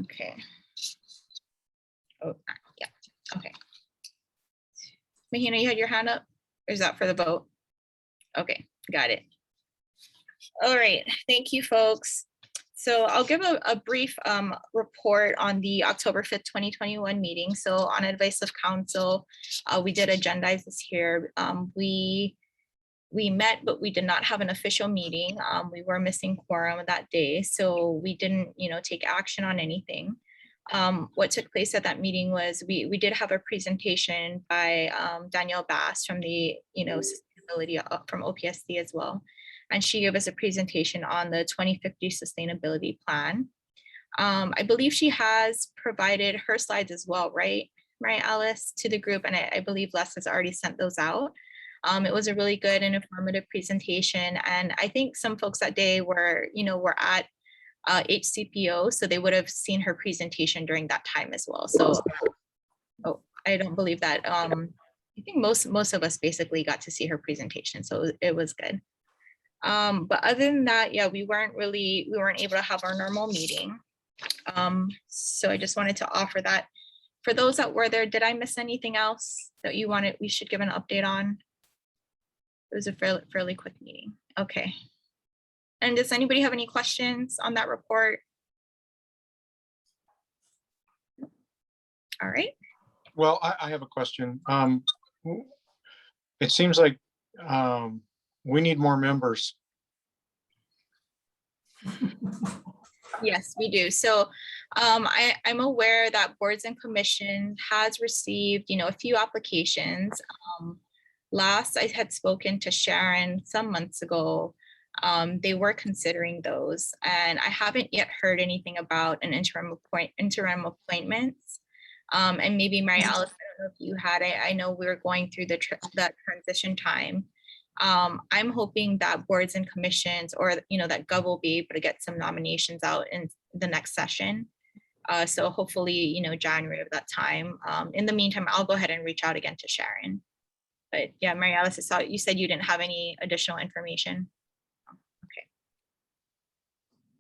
Okay. Oh, yeah, okay. Mahina, you had your hand up? Or is that for the vote? Okay, got it. All right, thank you, folks. So I'll give a brief report on the October 5th, 2021 meeting. So on advice of council, we did agendize this here. We met, but we did not have an official meeting. We were missing quorum that day, so we didn't, take action on anything. What took place at that meeting was we did have a presentation by Danielle Bass from the, sustainability from OPSD as well. And she gave us a presentation on the 2050 sustainability plan. I believe she has provided her slides as well, right, Alice, to the group. And I believe Les has already sent those out. It was a really good and informative presentation. And I think some folks that day were at HCPO, so they would have seen her presentation during that time as well. So I don't believe that. I think most of us basically got to see her presentation, so it was good. But other than that, yeah, we weren't able to have our normal meeting. So I just wanted to offer that. For those that were there, did I miss anything else that we should give an update on? It was a fairly quick meeting. Okay. And does anybody have any questions on that report? All right. Well, I have a question. It seems like we need more members. Yes, we do. So I'm aware that boards and commission has received, a few applications. Last I had spoken to Sharon some months ago. They were considering those, and I haven't yet heard anything about an interim appointments. And maybe Mary Alice, I don't know if you had it. I know we were going through that transition time. I'm hoping that boards and commissions, or that Gov will be able to get some nominations out in the next session. So hopefully, January of that time. In the meantime, I'll go ahead and reach out again to Sharon. But yeah, Mary Alice, I saw you said you didn't have any additional information. Okay.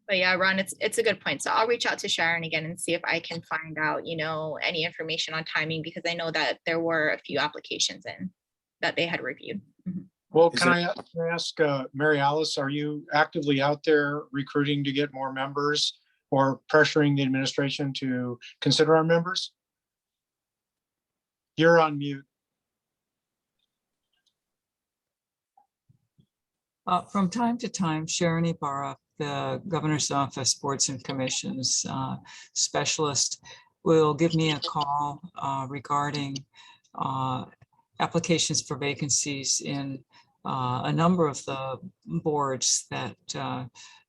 But yeah, Ron, it's a good point. So I'll reach out to Sharon again and see if I can find out, any information on timing, because I know that there were a few applications in that they had reviewed. Mm-hmm. Well, can I ask Mary Alice, are you actively out there recruiting to get more members or pressuring the administration to consider our members? You're on mute. From time to time, Sharon Ibarra, the Governor's Office Boards and Commissions specialist, will give me a call regarding applications for vacancies in a number of the boards that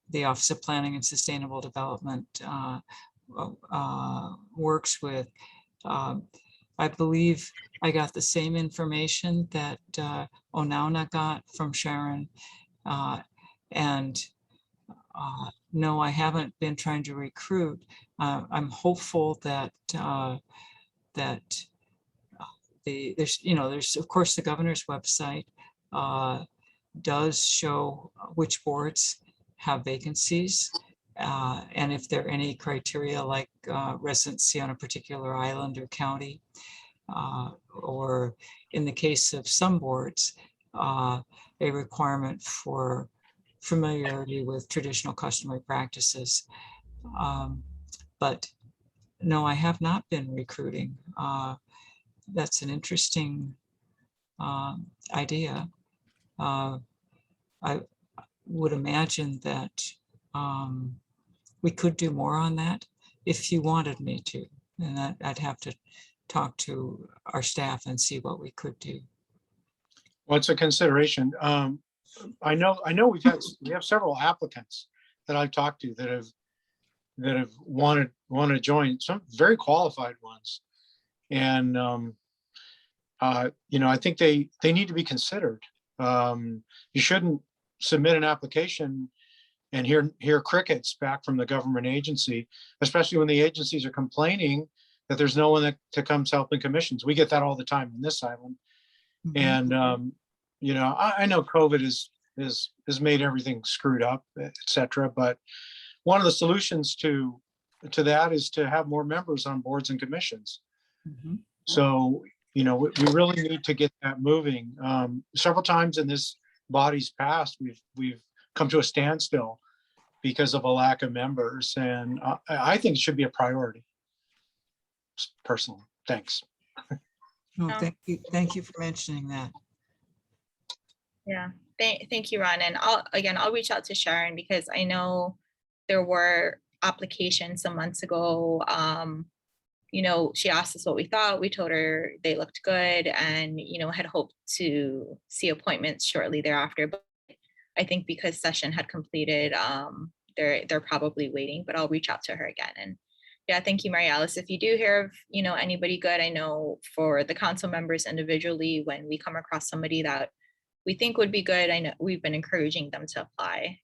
the Office of Planning and Sustainable Development works with. I believe I got the same information that Onauna got from Sharon. No, I haven't been trying to recruit. I'm hopeful that there's of course the governor's website does show which boards have vacancies, and if there are any criteria like residency on a particular island or county, or in the case of some boards, a requirement for familiarity with traditional customary practices. But no, I have not been recruiting. That's an interesting idea. I would imagine that we could do more on that if you wanted me to, and I'd have to talk to our staff and see what we could do. Well, it's a consideration. I know we have several applicants that I've talked to that have want to join, some very qualified ones, and I think they need to be considered. You shouldn't submit an application and hear crickets back from the government agency, especially when the agencies are complaining that there's no one that comes helping commissions. We get that all the time in this island. And I know COVID has made everything screwed up, etc. But one of the solutions to that is to have more members on boards and commissions. Mm-hmm. So we really need to get that moving. Several times in this body's past, we've come to a standstill because of a lack of members, and I think it should be a priority. Personally, thanks. No, thank you for mentioning that. Yeah, thank you, Ron. And I'll reach out to Sharon, because I know there were application some months ago. You know, she asked us what we thought. We told her they looked good and, you know, had hoped to see appointments shortly thereafter. But I think because session had completed, they're probably waiting, but I'll reach out to her again. And yeah, thank you, Mary Alice. If you do hear of, you know, anybody good, I know for the council members individually, when we come across somebody that we think would be good, I know we've been encouraging them to apply.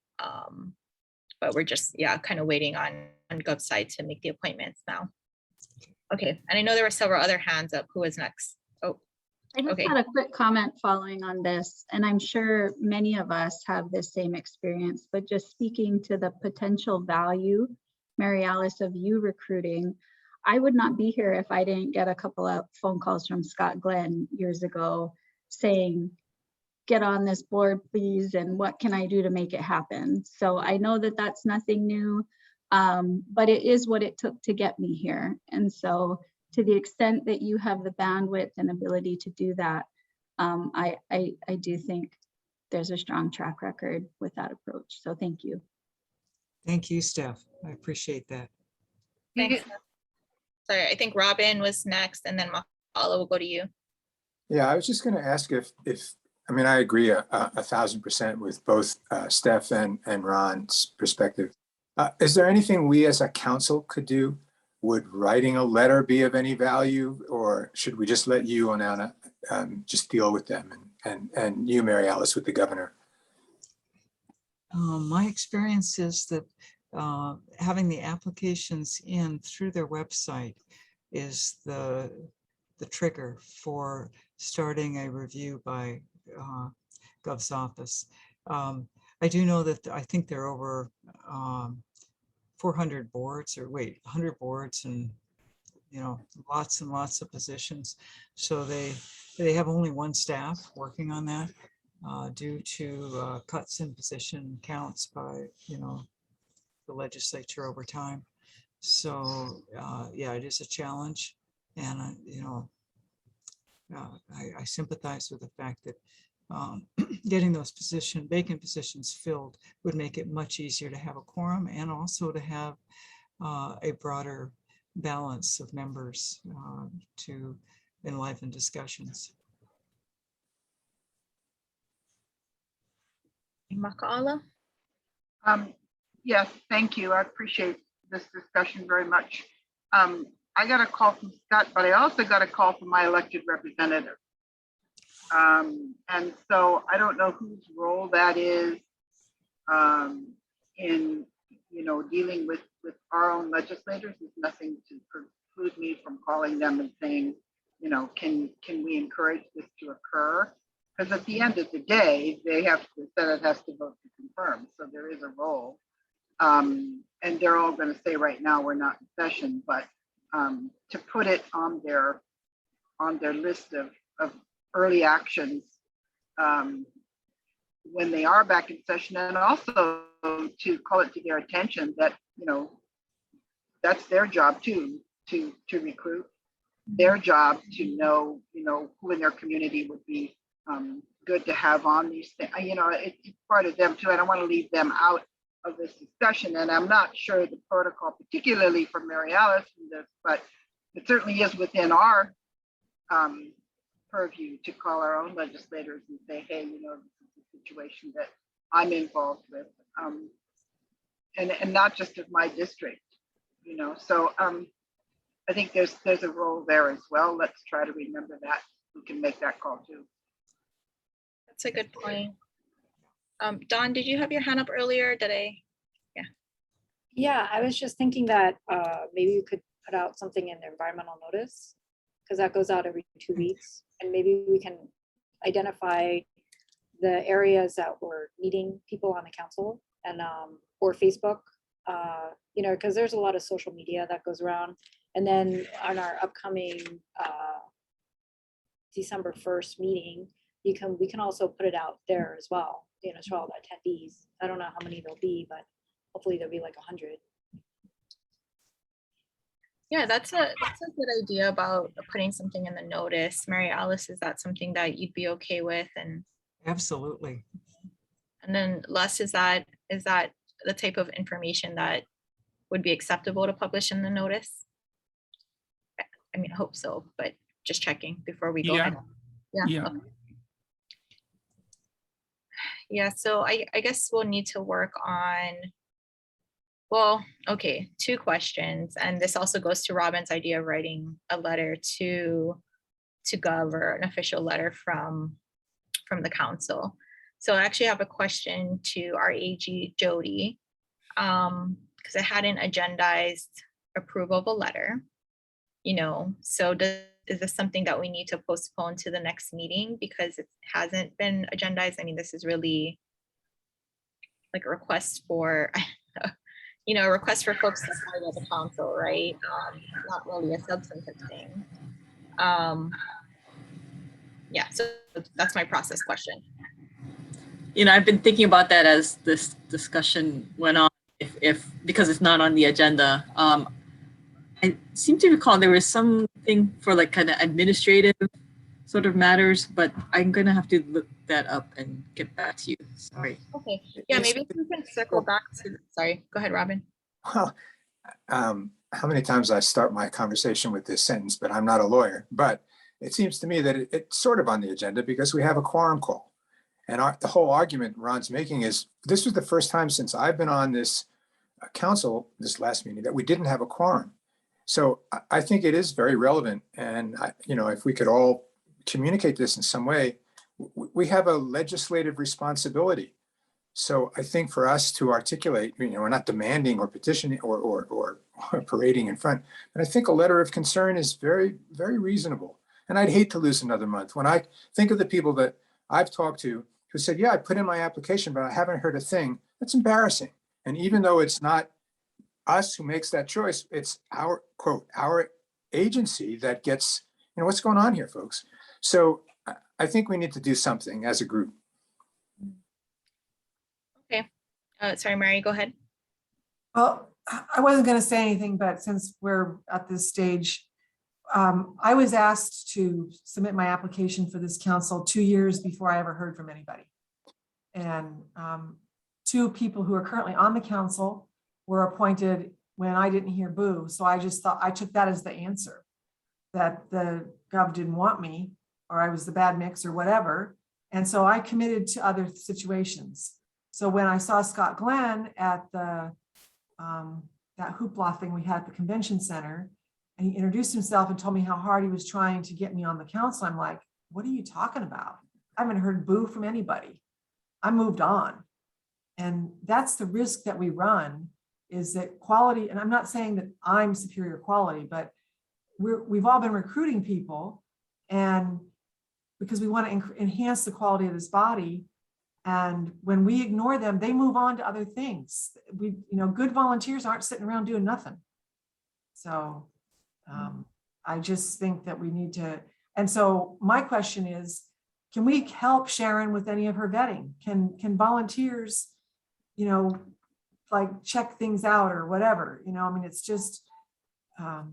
But we're just, yeah, kind of waiting on Gov's side to make the appointments now. Okay, and I know there were several other hands up. Who is next? Oh, I just okay. had a quick comment following on this, and I'm sure many of us have the same experience, but just speaking to the potential value, Mary Alice, of you recruiting, I would not be here if I didn't get a couple of phone calls from Scott Glenn years ago saying, get on this board, please, and what can I do to make it happen? So I know that that's nothing new, but it is what it took to get me here. And so to the extent that you have the bandwidth and ability to do that, I do think there's a strong track record with that approach. So thank you. Thank you, Steph. I appreciate that. Thanks. Sorry, I think Robin was next, and then Mahala will go to you. Yeah, I was just going to ask if I mean, I agree 1,000% with both Steph and Ron's perspective. Is there anything we as a council could do? Would writing a letter be of any value, or should we just let you, Onana, just deal with them, and you, Mary Alice, with the governor? My experience is that having the applications in through their website is the trigger for starting a review by Gov's office. I do know that I think there are over 400 boards, or 100 boards, and lots and lots of positions. So they have only one staff working on that due to cuts in position counts by the legislature over time. So yeah, it is a challenge, and I sympathize with the fact that getting those vacant positions filled would make it much easier to have a quorum, and also to have a broader balance of members to enliven discussions. Mahala? Yes, thank you. I appreciate this discussion very much. I got a call from Scott, but I also got a call from my elected representative. And so I don't know whose role that is in dealing with our own legislators. There's nothing to preclude me from calling them and saying, can we encourage this to occur? Because at the end of the day, the Senate has to vote to confirm. So there is a role. And they're all going to say right now we're not in session, but to put it on their list of early actions when they are back in session, and also to call it to their attention that that's their job too, to recruit, their job to know who in their community would be good to have on these things. It's part of them too. I don't want to leave them out of this discussion, and I'm not sure the protocol, particularly for Mary Alice in this, but it certainly is within our purview to call our own legislators and say, hey, this is the situation that I'm involved with, and not just of my district, So I think there's a role there as well. Let's try to remember that. We can make that call too. That's a good point. Dawn, did you have your hand up earlier? Yeah, I was just thinking that maybe we could put out something in the environmental notice, because that goes out every 2 weeks, and maybe we can identify the areas that we're meeting people on the council, and or Facebook, because there's a lot of social media that goes around. And then on our upcoming December 1st meeting, we can also put it out there as well, to all the attendees. I don't know how many there'll be, but hopefully there'll be like 100. Yeah, that's a good idea about putting something in the notice. Mary Alice, is that something that you'd be okay with? And Absolutely. And then Les, is that the type of information that would be acceptable to publish in the notice? I mean, I hope so, but just checking before we go Yeah. ahead. Yeah. Yeah. Okay. Yeah, so I guess we'll need to work on, well, okay, 2 questions. And this also goes to Robin's idea of writing a letter to Gov, or an official letter from the council. So I actually have a question to our AG Jody, because I hadn't agendized approval of a letter, you know, so is this something that we need to postpone to the next meeting because it hasn't been agendized? I mean, this is really like a request for, you know, a request for folks to apply to the council, right? Not really a substantive thing. Yeah, so that's my process question. You know, I've been thinking about that as this discussion went on, if because it's not on the agenda. I seem to recall there was something for like kind of administrative sort of matters, but I'm gonna have to look that up and get back to you. Sorry. Okay, yeah, maybe we can circle back to, sorry, go ahead, Robin. Well, how many times I start my conversation with this sentence, but I'm not a lawyer, but it seems to me that it's sort of on the agenda because we have a quorum call. And the whole argument Ron's making is this was the first time since I've been on this council, this last meeting, that we didn't have a quorum. So I think it is very relevant. And, you know, if we could all communicate this in some way, we have a legislative responsibility. So I think for us to articulate, you know, we're not demanding or petitioning or parading in front, but I think a letter of concern is very, very reasonable. And I'd hate to lose another month. When I think of the people that I've talked to who said, yeah, I put in my application, but I haven't heard a thing, that's embarrassing. And even though it's not us who makes that choice, it's our, quote, our agency that gets, you know, what's going on here, folks? So I think we need to do something as a group. Okay, sorry, Mary, go ahead. Well, I wasn't going to say anything, but since we're at this stage, I was asked to submit my application for this council 2 years before I ever heard from anybody. And 2 people who are currently on the council were appointed when I didn't hear boo. So I just thought, I took that as the answer, that the gov didn't want me, or I was the bad mix or whatever. And so I committed to other situations. So when I saw Scott Glenn at the that hoopla thing we had at the convention center, and he introduced himself and told me how hard he was trying to get me on the council, I'm like, what are you talking about? I haven't heard boo from anybody. I moved on. And that's the risk that we run, is that quality, and I'm not saying that I'm superior quality, but we've all been recruiting people, and because we want to enhance the quality of this body. And when we ignore them, they move on to other things. You know, good volunteers aren't sitting around doing nothing. So I just think that we need to, and so my question is, can we help Sharon with any of her vetting? Can volunteers, you know, like check things out or whatever, you know, I mean, it's just, I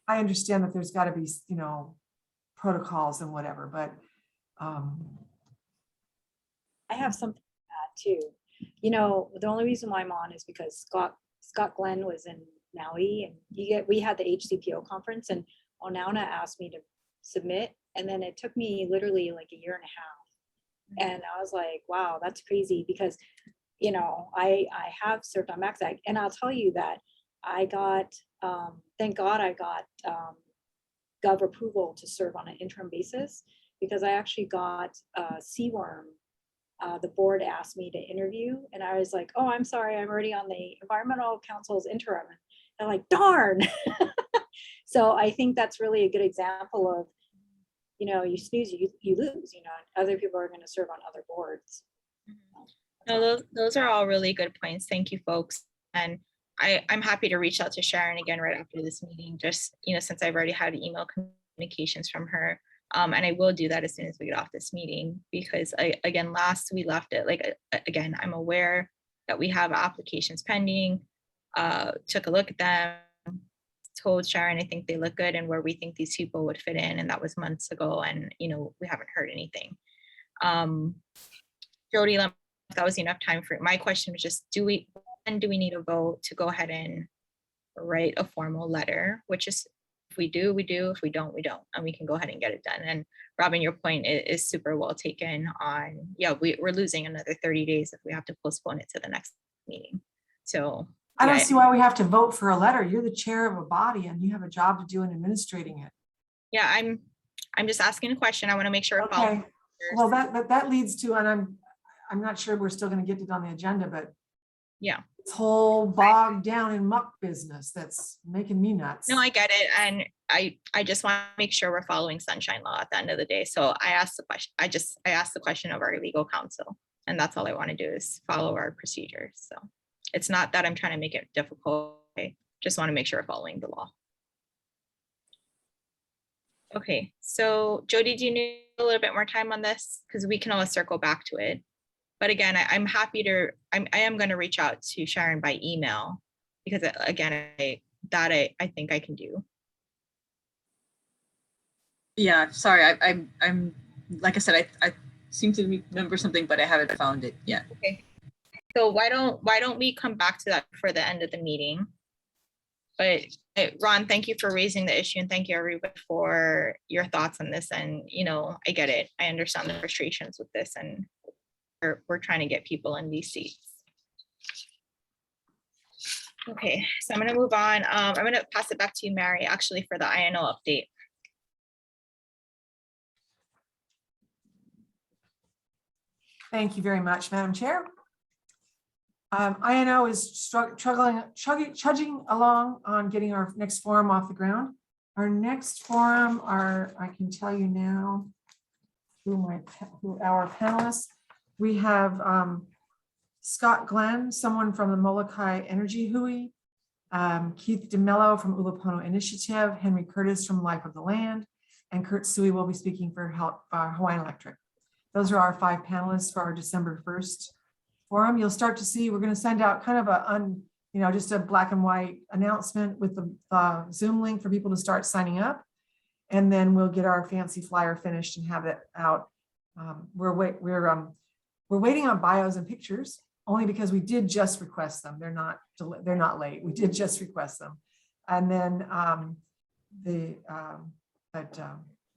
understand that there's got to be, you know, protocols and whatever, but I have something to add too. You know, the only reason why I'm on is because Scott Glenn was in Maui, and we had the HCPO conference, and Onauna asked me to submit, and then it took me literally like a year and a half. And I was like, wow, that's crazy, because, you know, I have served on MaxAg, and I'll tell you that I got, thank God I got Gov approval to serve on an interim basis, because I actually got CWORM. The board asked me to interview, and I was like, oh, I'm sorry, I'm already on the Environmental Council's interim. And they're like, darn. So I think that's really a good example of, you know, you snooze, you lose, you know, other people are going to serve on other boards. No, those are all really good points. Thank you, folks. And I'm happy to reach out to Sharon again right after this meeting, just, you know, since I've already had email communications from her. And I will do that as soon as we get off this meeting, because again, last we left it, like, again, I'm aware that we have applications pending, took a look at them, told Sharon I think they look good and where we think these people would fit in, and that was months ago, and, you know, we haven't heard anything. Jody, that was enough time for my question was just, do we And do we need a vote to go ahead and write a formal letter, which is, if we do, we do, if we don't, we don't, and we can go ahead and get it done. And Robin, your point is super well taken on, yeah, we're losing another 30 days if we have to postpone it to the next meeting. So I don't yeah, see why we have to vote for a letter. You're the chair of a body and you have a job to do in administrating it. yeah, I'm just asking a question. I want to make sure. Okay. Well, that leads to, and I'm not sure we're still going to get it on the agenda, but yeah, this whole bogged down in muck business that's making me nuts. no, I get it. And I just want to make sure we're following sunshine law at the end of the day. So I asked the question, I asked the question of our legal counsel, and that's all I want to do is follow our procedures. So it's not that I'm trying to make it difficult. I just want to make sure we're following the law. Okay, so Jody, do you need a little bit more time on this? Because we can always circle back to it. But again, I'm happy to, I am going to reach out to Sharon by email, because again, I think I can do. Yeah, sorry, I'm like I said, I seem to remember something, but I haven't found it yet. Okay. So why don't we come back to that for the end of the meeting? But Ron, thank you for raising the issue, and thank you everybody for your thoughts on this. And you know, I get it. I understand the frustrations with this, and we're trying to get people in these seats. Okay, so I'm going to move on. I'm going to pass it back to you, Mary, actually, for the INO update. Thank you very much, Madam Chair. INO is chugging along on getting our next forum off the ground. Our next forum I can tell you now, who our panelists. We have Scott Glenn, someone from the Molokai Energy Hui, Keith DeMello from Ulupono Initiative, Henry Curtis from Life of the Land, and Kurt Sui will be speaking for Hawaiian Electric. Those are our 5 panelists for our December 1st forum. You'll start to see, we're going to send out kind of just a black and white announcement with the Zoom link for people to start signing up. And then we'll get our fancy flyer finished and have it out. We're waiting on bios and pictures only because we did just request them. They're not late. We did just request them. And then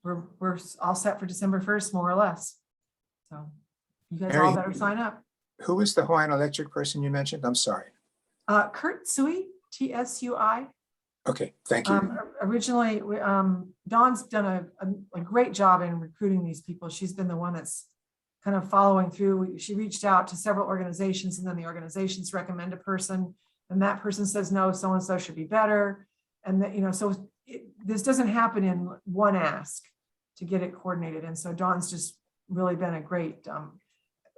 we're all set for December 1st, more or less. So you guys Mary, all better sign up. Who was the Hawaiian Electric person you mentioned? I'm sorry. Kurt Sui, TSUI. Okay, thank you. Originally, Dawn's done a great job in recruiting these people. She's been the one that's kind of following through. She reached out to several organizations, and then the organizations recommend a person, and that person says, no, so-and-so should be better. And that, so this doesn't happen in one ask to get it coordinated. And so Dawn's just really been a great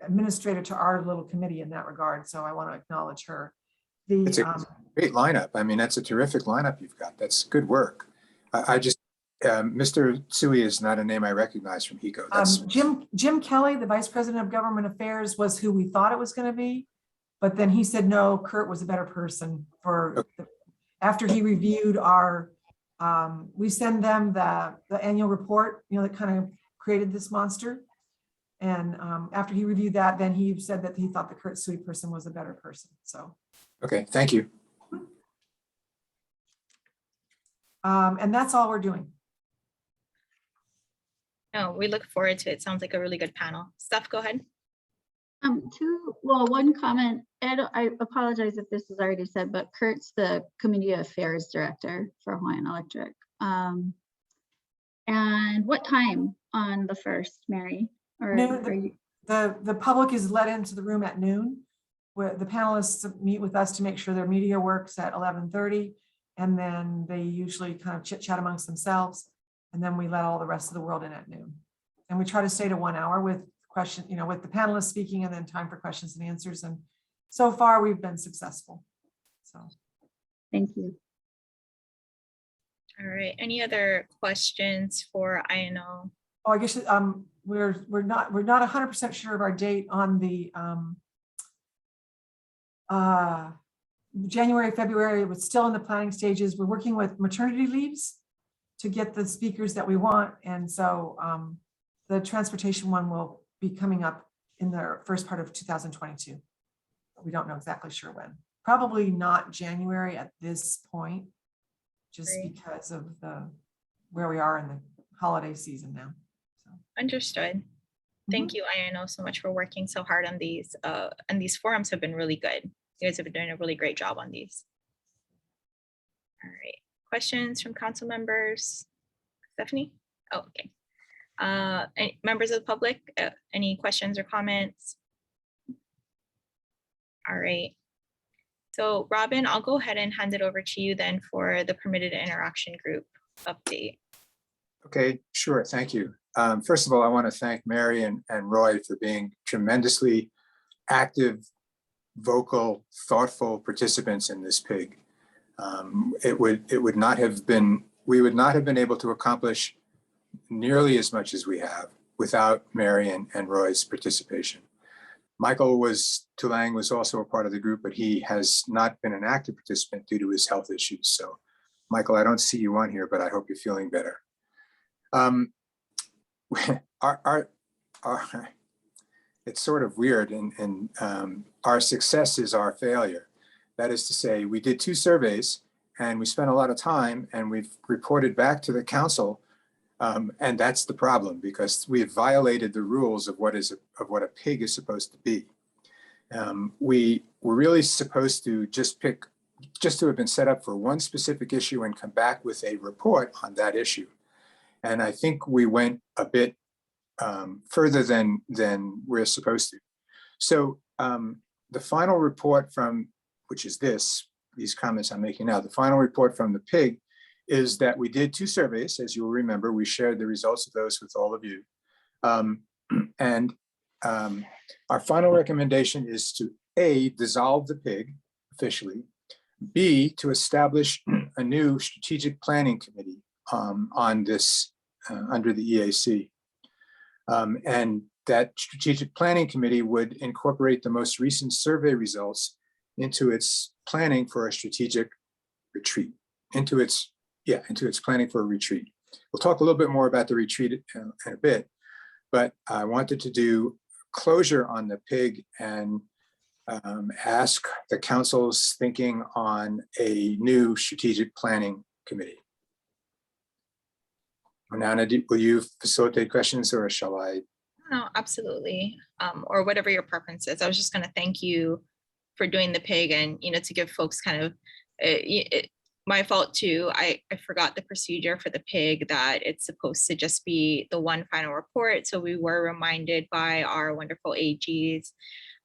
administrator to our little committee in that regard. So I want to acknowledge her. It's a great lineup. I mean, that's a terrific lineup you've got. That's good work. I just, Mr. Sui is not a name I recognize from HECO. That's Jim Kelly, the Vice President of Government Affairs, was who we thought it was going to be, but then he said, no, Kurt was a better person for, after he reviewed our, we send them the annual report, that kind of created this monster. And after he reviewed that, then he said that he thought the Kurt Sui person was a better person. So. Okay, thank you. And that's all we're doing. No, we look forward to it. Sounds like a really good panel. Steph, go ahead. One comment. Ed, I apologize if this is already said, but Kurt's the Community Affairs Director for Hawaiian Electric. And what time on the 1st, Mary? Or noon, the public is let into the room at noon, where the panelists meet with us to make sure their media works at 11:30, and then they usually kind of chit chat amongst themselves, and then we let all the rest of the world in at noon. And we try to stay to 1 hour with with the panelists speaking, and then time for questions and answers. And so far we've been successful. So thank you. All right. Any other questions for INO? Oh, I guess we're not 100% sure of our date on the January, February. It was still in the planning stages. We're working with maternity leaves to get the speakers that we want, and so the transportation one will be coming up in the first part of 2022. We don't know exactly sure when. probably not January at this point, just Right. because of where we are in the holiday season now. So. Understood. Thank you, I know, so much for working so hard on these. And these forums have been really good. You guys have been doing a really great job on these. All right. Questions from council members? Stephanie? Oh, okay. Any members of the public, any questions or comments? All right. So Robin, I'll go ahead and hand it over to you then for the permitted interaction group update. Okay, sure. Thank you. First of all, I want to thank Mary and Roy for being tremendously active, vocal, thoughtful participants in this PIG. We would not have been able to accomplish nearly as much as we have without Mary and Roy's participation. Michael Tulang was also a part of the group, but he has not been an active participant due to his health issues. So Michael, I don't see you on here, but I hope you're feeling better. It's sort of weird, and our success is our failure. That is to say, we did 2 surveys and we spent a lot of time and we've reported back to the council, and that's the problem, because we have violated the rules of what a PIG is supposed to be. We were really supposed to just to have been set up for one specific issue and come back with a report on that issue. And I think we went a bit further than we're supposed to. So the final report from, which is these comments I'm making now, the final report from the PIG is that we did 2 surveys. As you will remember, we shared the results of those with all of you. Our final recommendation is to A, dissolve the PIG officially, B, to establish a new strategic planning committee on this under the EAC. And that strategic planning committee would incorporate the most recent survey results into its planning for a strategic retreat, into its planning for a retreat. We'll talk a little bit more about the retreat in a bit, but I wanted to do closure on the PIG and ask the council's thinking on a new strategic planning committee. Nana, will you facilitate questions, or shall I? No, absolutely. Or whatever your preference is. I was just going to thank you for doing the PIG, and to give folks kind of my fault too. I forgot the procedure for the PIG, that it's supposed to just be the one final report. So we were reminded by our wonderful AGs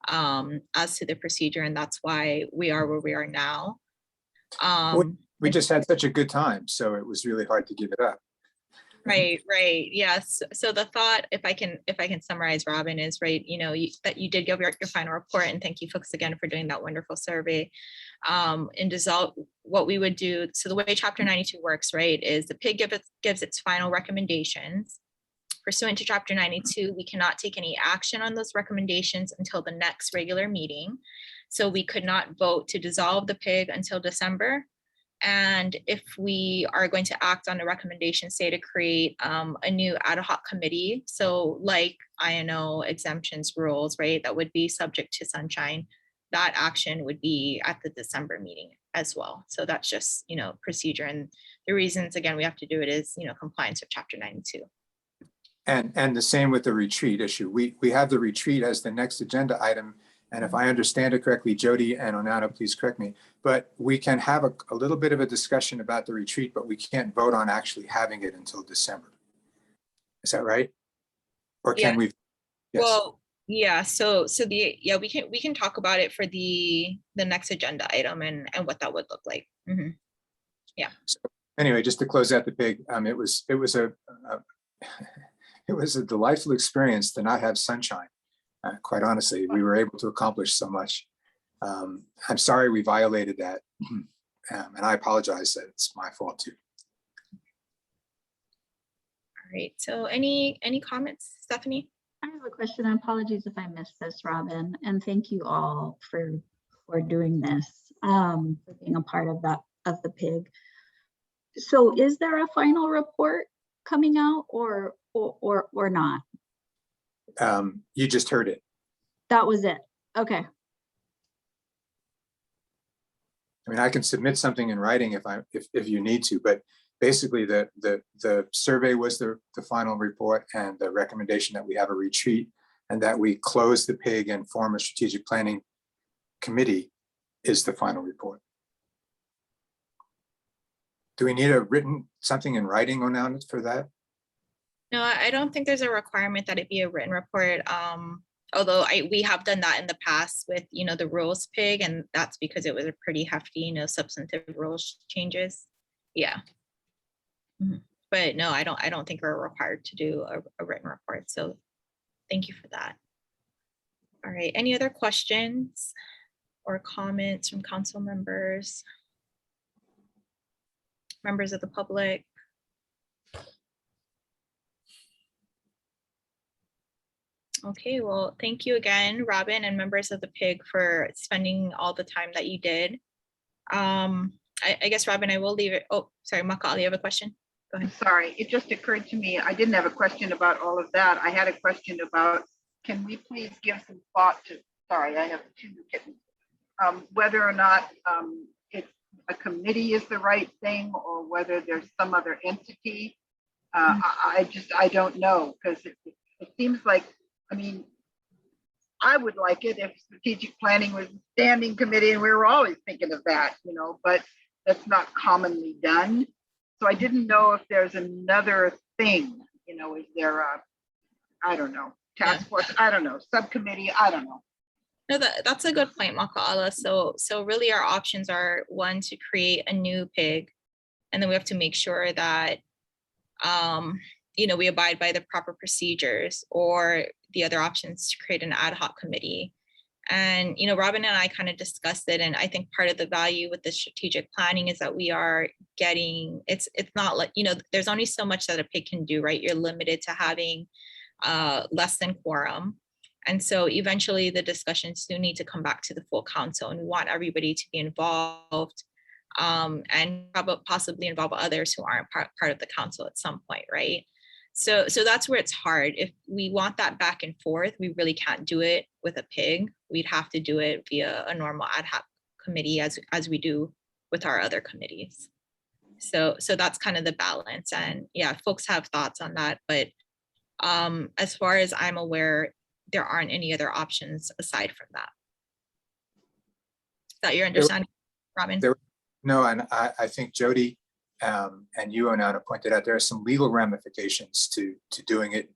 as to the procedure, and that's why we are where we are now. We just had such a good time, so it was really hard to give it up. Right. Yes. So the thought, if I can summarize, Robin, is right, that you did give your final report, and thank you folks again for doing that wonderful survey. And dissolve what we would do. So the way Chapter 92 works, right, is the PIG gives its final recommendations. Pursuant to Chapter 92, we cannot take any action on those recommendations until the next regular meeting. So we could not vote to dissolve the PIG until December. And if we are going to act on a recommendation, say to create a new ad hoc committee, so like INO exemptions rules, right, that would be subject to sunshine, that action would be at the December meeting as well. So that's just, procedure. And the reasons, again, we have to do it is, compliance with Chapter 92. And the same with the retreat issue. We have the retreat as the next agenda item. And if I understand it correctly, Jody and Onana, please correct me, but we can have a little bit of a discussion about the retreat, but we can't vote on actually having it until December. Is that right? Or can we? Yes. Well, yeah. So we can talk about it for the next agenda item and what that would look like. Mm-hmm. Yeah. So anyway, just to close out the PIG, it was a delightful experience to not have sunshine. Quite honestly, we were able to accomplish so much. I'm sorry we violated that, and I apologize that it's my fault too. All right. So any comments, Stephanie? I have a question. Apologies if I missed this, Robin, and thank you all for doing this, for being a part of the PIG. So, is there a final report coming out, or not? You just heard it. That was it. Okay. I mean, I can submit something in writing if you need to, but basically the survey was the final report, and the recommendation that we have a retreat and that we close the PIG and form a strategic planning committee is the final report. Do we need something in writing on it for that? No, I don't think there's a requirement that it be a written report. Although we have done that in the past with, the rules PIG, and that's because it was a pretty hefty, substantive rules changes. Yeah. Mhm. But no, I don't think we're required to do a written report. So thank you for that. All right, any other questions or comments from council members? Members of the public? Okay, well, thank you again, Robin, and members of the PIG for spending all the time that you did. I guess, Robin, I will leave it. Oh, sorry, Makal, you have a question? Go ahead. Sorry, it just occurred to me, I didn't have a question about all of that. I had a question about, can we please give some thought to, sorry, I have 2 kittens, whether or not it's a committee is the right thing, or whether there's some other entity. I don't know, because it seems like, I mean, I would like it if strategic planning was a standing committee, and we were always thinking of that, but that's not commonly done. So I didn't know if there's another thing, is there a, I don't know, task force, I don't know, subcommittee, I don't know. No, that's a good point, Makaala. So really our options are, one, to create a new PIG, and then we have to make sure that we abide by the proper procedures, or the other options to create an ad hoc committee. And, Robin and I kind of discussed it. And I think part of the value with the strategic planning is that we are getting, it's not like, there's only so much that a PIG can do, right? You're limited to having less than quorum. And so eventually the discussions do need to come back to the full council, and we want everybody to be involved, and possibly involve others who aren't part of the council at some point, right? So that's where it's hard. If we want that back and forth, we really can't do it with a PIG. We'd have to do it via a normal ad hoc committee, as we do with our other committees. So that's kind of the balance. And yeah, folks have thoughts on that, but as far as I'm aware, there aren't any other options aside from that. Is that your understanding, Robin? No, and I think Jody and you, Onana, pointed out there are some legal ramifications to doing it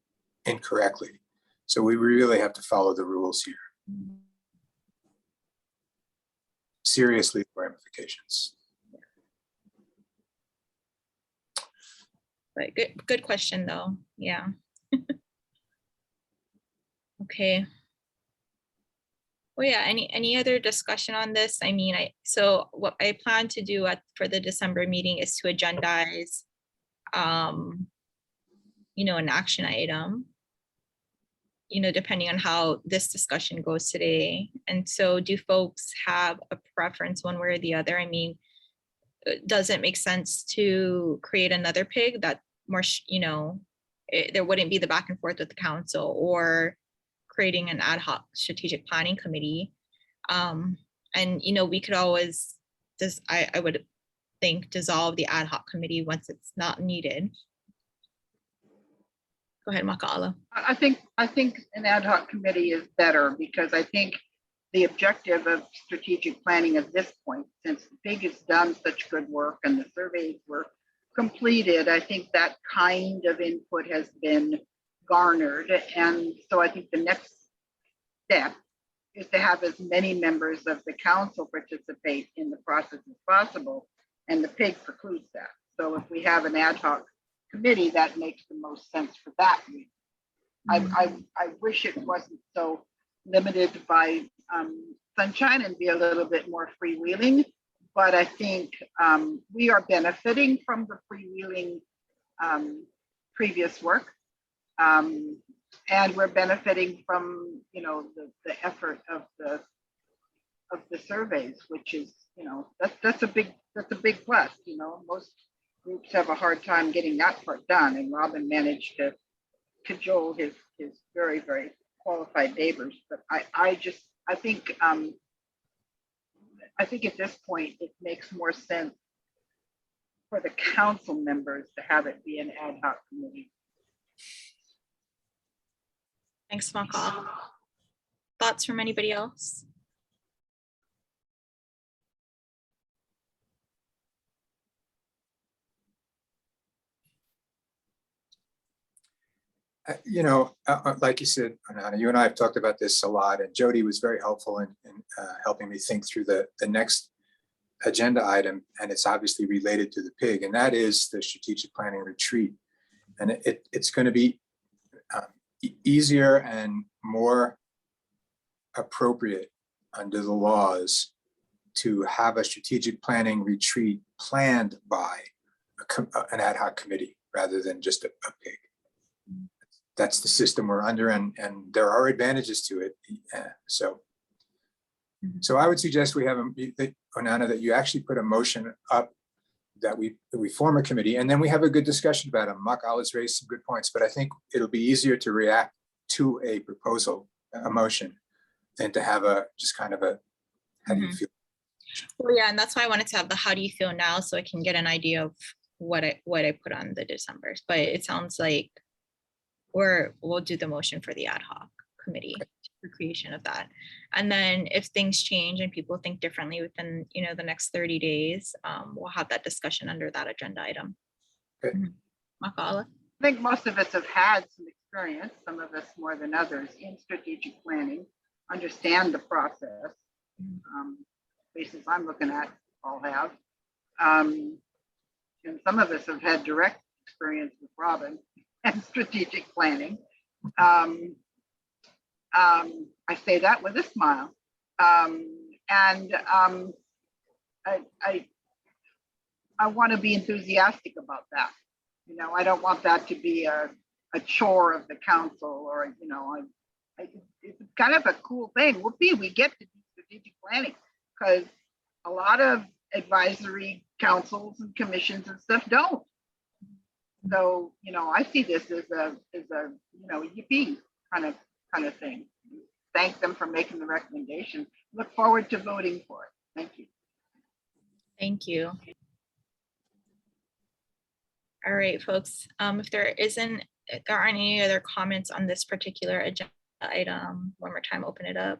incorrectly. So we really have to follow the rules here. Serious legal ramifications. Right, good question though. Yeah. Okay. Well, yeah, any other discussion on this? I mean, so what I plan to do for the December meeting is to agendize, an action item, depending on how this discussion goes today. And so do folks have a preference one way or the other? I mean, does it make sense to create another PIG that more, there wouldn't be the back and forth with the council, or creating an ad hoc strategic planning committee? And, we could always I would think dissolve the ad hoc committee once it's not needed. Go ahead, Makaala. I think an ad hoc committee is better, because I think the objective of strategic planning at this point, since the PIG has done such good work and the surveys were completed, I think that kind of input has been garnered. And so I think the next step is to have as many members of the council participate in the process as possible, and the PIG precludes that. So if we have an ad hoc committee, that makes the most sense for that reason. I wish it wasn't so limited by sunshine and be a little bit more freewheeling, but I think we are benefiting from the freewheeling previous work. And we're benefiting from, the effort of the surveys, which is, that's a big plus. Most groups have a hard time getting that part done, and Robin managed to cajole his very, very qualified neighbors. But I think I think at this point, it makes more sense for the council members to have it be an ad hoc committee. Thanks, Makal. Thoughts from anybody else? Like you said, Anana, you and I have talked about this a lot, and Jody was very helpful in helping me think through the next agenda item, and it's obviously related to the PIG, and that is the strategic planning retreat. And it's going to be easier and more appropriate under the laws to have a strategic planning retreat planned by an ad hoc committee rather than just a PIG. That's the system we're under, and there are advantages to it. So I would suggest we have Onana, that you actually put a motion up that we form a committee, and then we have a good discussion about them. Makal has raised some good points, but I think it'll be easier to react to a proposal, a motion, than to have just kind of a how do you feel? Well, yeah, and that's why I wanted to have the how do you feel now, so I can get an idea of what I put on the December's. But it sounds like we'll do the motion for the ad hoc committee for creation of that. And then if things change and people think differently within, the next 30 days, we'll have that discussion under that agenda item. Okay. Makala? I think most of us have had some experience, some of us more than others, in strategic planning, understand the process. Places I'm looking at all have. And some of us have had direct experience with Robin and strategic planning. I say that with a smile. I want to be enthusiastic about that. I don't want that to be a chore of the council, or it's kind of a cool thing. Whoopee, we get to do strategic planning, because a lot of advisory councils and commissions and stuff don't. So, I see this as a yippee kind of thing. Thank them for making the recommendation. Look forward to voting for it. Thank you. Thank you. All right, folks. If there aren't any other comments on this particular agenda item, one more time, open it up.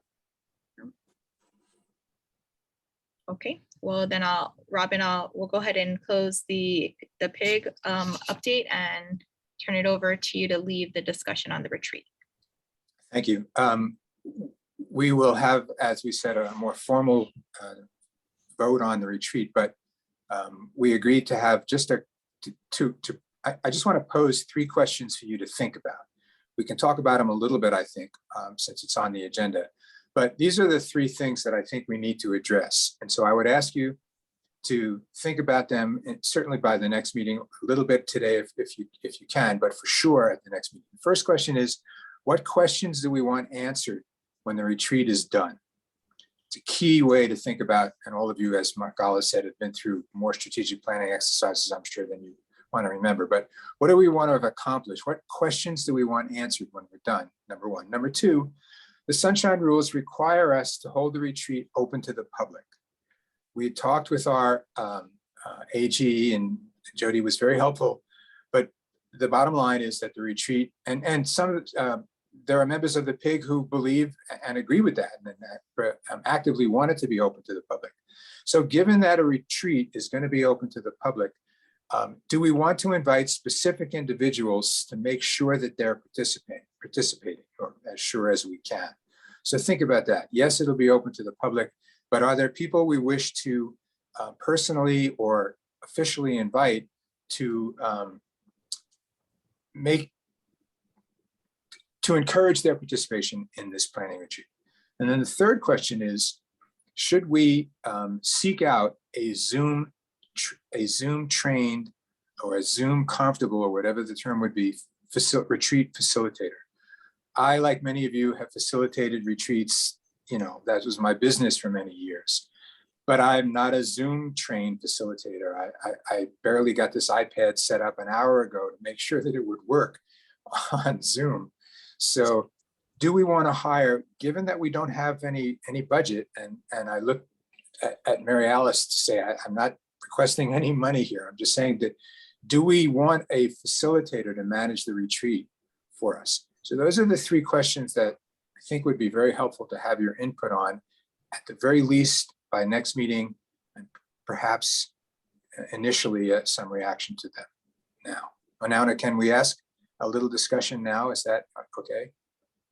Okay, well then we'll go ahead and close the PIG update and turn it over to you to leave the discussion on the retreat. Thank you. We will have, as we said, a more formal vote on the retreat, but we agreed to have just I just want to pose 3 questions for you to think about. We can talk about them a little bit, I think, since it's on the agenda. But these are the 3 things that I think we need to address. And so I would ask you to think about them, and certainly by the next meeting, a little bit today if you can, but for sure at the next meeting. The first question is, what questions do we want answered when the retreat is done? It's a key way to think about, and all of you, as Makala said, have been through more strategic planning exercises, I'm sure, than you want to remember. But what do we want to have accomplished? What questions do we want answered when we're done? Number 1. Number 2, the Sunshine Rules require us to hold the retreat open to the public. We talked with our AG, and Jody was very helpful, but the bottom line is that the retreat, and some there are members of the PIG who believe and agree with that, and actively want it to be open to the public. So given that a retreat is going to be open to the public, do we want to invite specific individuals to make sure that they're participating, or as sure as we can? So think about that. Yes, it'll be open to the public, but are there people we wish to personally or officially invite to encourage their participation in this planning retreat? And then the third question is, should we seek out a Zoom trained or a Zoom comfortable, or whatever the term would be, retreat facilitator? I, like many of you, have facilitated retreats. That was my business for many years, but I'm not a Zoom trained facilitator. I barely got this iPad set up an hour ago to make sure that it would work on Zoom. So do we want to hire, given that we don't have any budget, and I look at Mary Alice to say, I'm not requesting any money here. I'm just saying that, do we want a facilitator to manage the retreat for us? So those are the three questions that I think would be very helpful to have your input on, at the very least by next meeting, and perhaps initially some reaction to them now. Onauna, can we ask a little discussion now? Is that okay?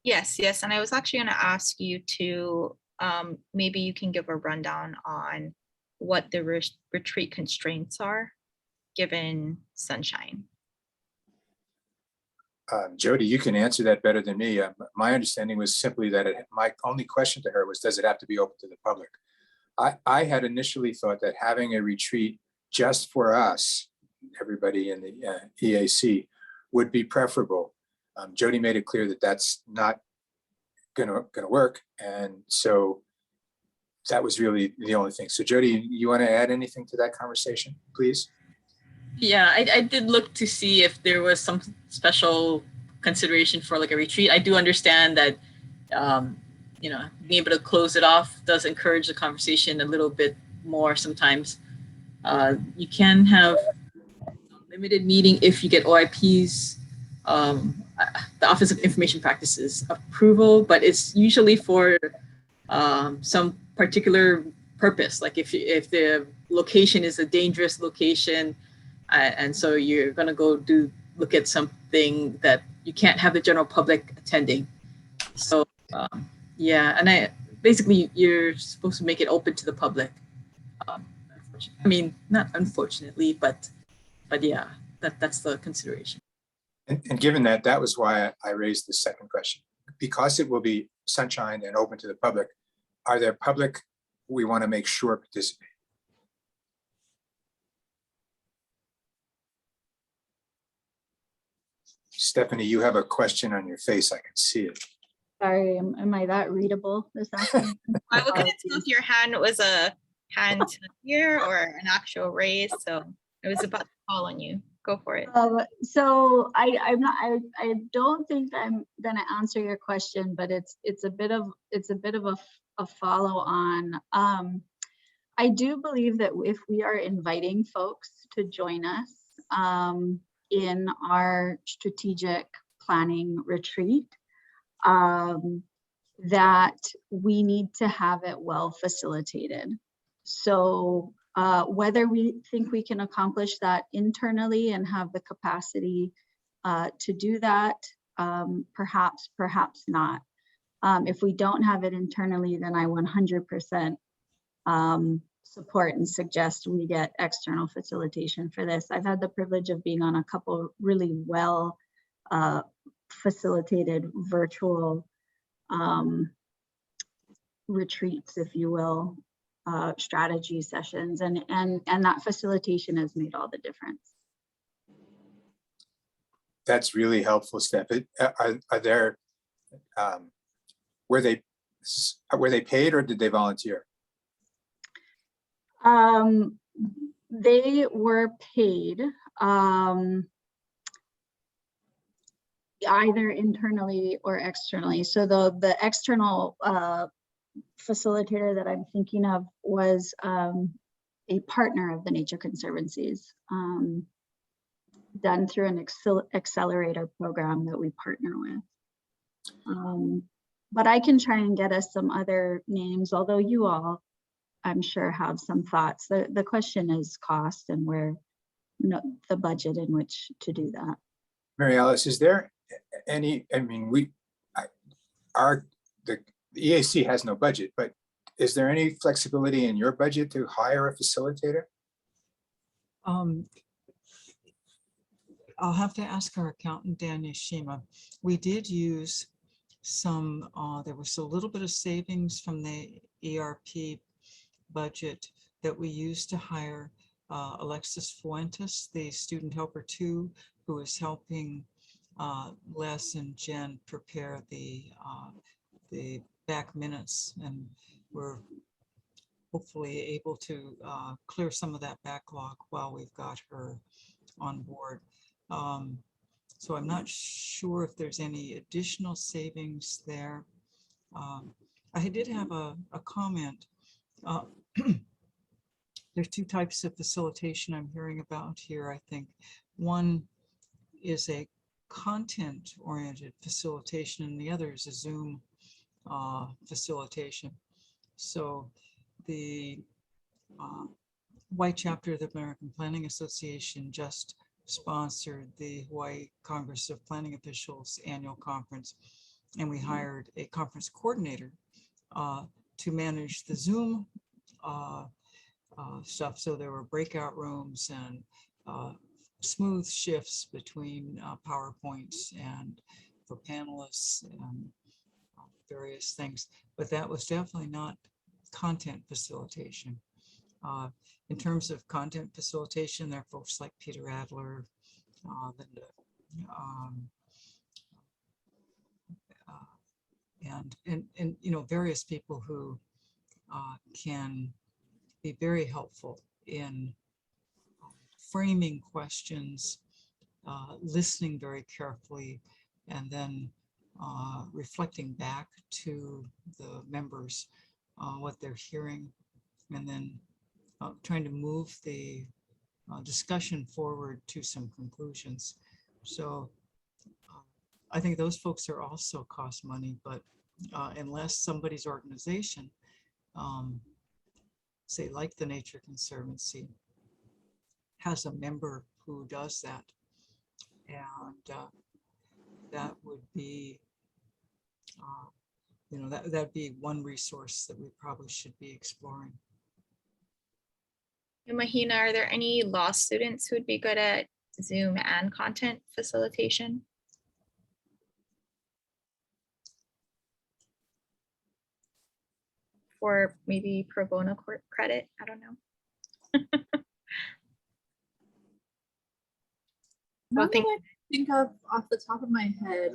Yes, yes. And I was actually going to ask you to, maybe you can give a rundown on what the retreat constraints are given sunshine. Jody, you can answer that better than me. My understanding was simply that my only question to her was, does it have to be open to the public? I had initially thought that having a retreat just for us, everybody in the EAC, would be preferable. Jody made it clear that that's not gonna work. And so that was really the only thing. So Jody, you want to add anything to that conversation, please? Yeah, I did look to see if there was some special consideration for like a retreat. I do understand that, you know, being able to close it off does encourage the conversation a little bit more sometimes. You can have a limited meeting if you get OIP's, the Office of Information Practices approval, but it's usually for some particular purpose. Like if the location is a dangerous location, and so you're gonna go look at something that you can't have the general public attending. So yeah, and basically you're supposed to make it open to the public. I mean, not unfortunately, but yeah, that's the consideration. And given that, that was why I raised the second question. Because it will be sunshine and open to the public, are there public we want to make sure participate? Stephanie, you have a question on your face. I can see it. Sorry, am I that readable this afternoon? I was going to tell if your hand was a hand here or an actual raise, so I was about to call on you. Go for it. So I don't think I'm gonna answer your question, but it's a bit of a follow on. I do believe that if we are inviting folks to join us in our strategic planning retreat, that we need to have it well facilitated. So whether we think we can accomplish that internally and have the capacity to do that, perhaps not. If we don't have it internally, then I 100% support and suggest we get external facilitation for this. I've had the privilege of being on a couple really well facilitated virtual retreats, if you will, strategy sessions, and that facilitation has made all the difference. That's really helpful, Steph. Are there were they paid or did they volunteer? They were paid either internally or externally. So the external facilitator that I'm thinking of was a partner of the Nature Conservancies, done through an accelerator program that we partner with. But I can try and get us some other names, although you all, I'm sure, have some thoughts. The question is cost and where, the budget in which to do that. Mary Alice, is there any, I mean, the EAC has no budget, but is there any flexibility in your budget to hire a facilitator? I'll have to ask our accountant, Dan Yashima. We did use some, there was a little bit of savings from the ERP budget that we used to hire Alexis Fuentes, the student helper 2, who is helping Les and Jen prepare the back minutes, and we're hopefully able to clear some of that backlog while we've got her on board. So I'm not sure if there's any additional savings there. I did have a comment. there's two types of facilitation I'm hearing about here, I think. One is a content-oriented facilitation, and the other is a Zoom facilitation. So the Hawaii chapter of the American Planning Association just sponsored the Hawaii Congress of Planning Officials annual conference, and we hired a conference coordinator to manage the Zoom stuff. So there were breakout rooms and smooth shifts between PowerPoints and for panelists and various things. But that was definitely not content facilitation. In terms of content facilitation, there are folks like Peter Adler, Linda, and you know, various people who can be very helpful in framing questions, listening very carefully, and then reflecting back to the members what they're hearing, and then trying to move the discussion forward to some conclusions. So I think those folks are also cost money, but unless somebody's organization, say like the Nature Conservancy, has a member who does that, and that would be, you know, that'd be one resource that we probably should be exploring. And Mahina, are there any law students who would be good at Zoom and content facilitation? For maybe pro bono credit, I don't know. Nothing I think of off the top of my head.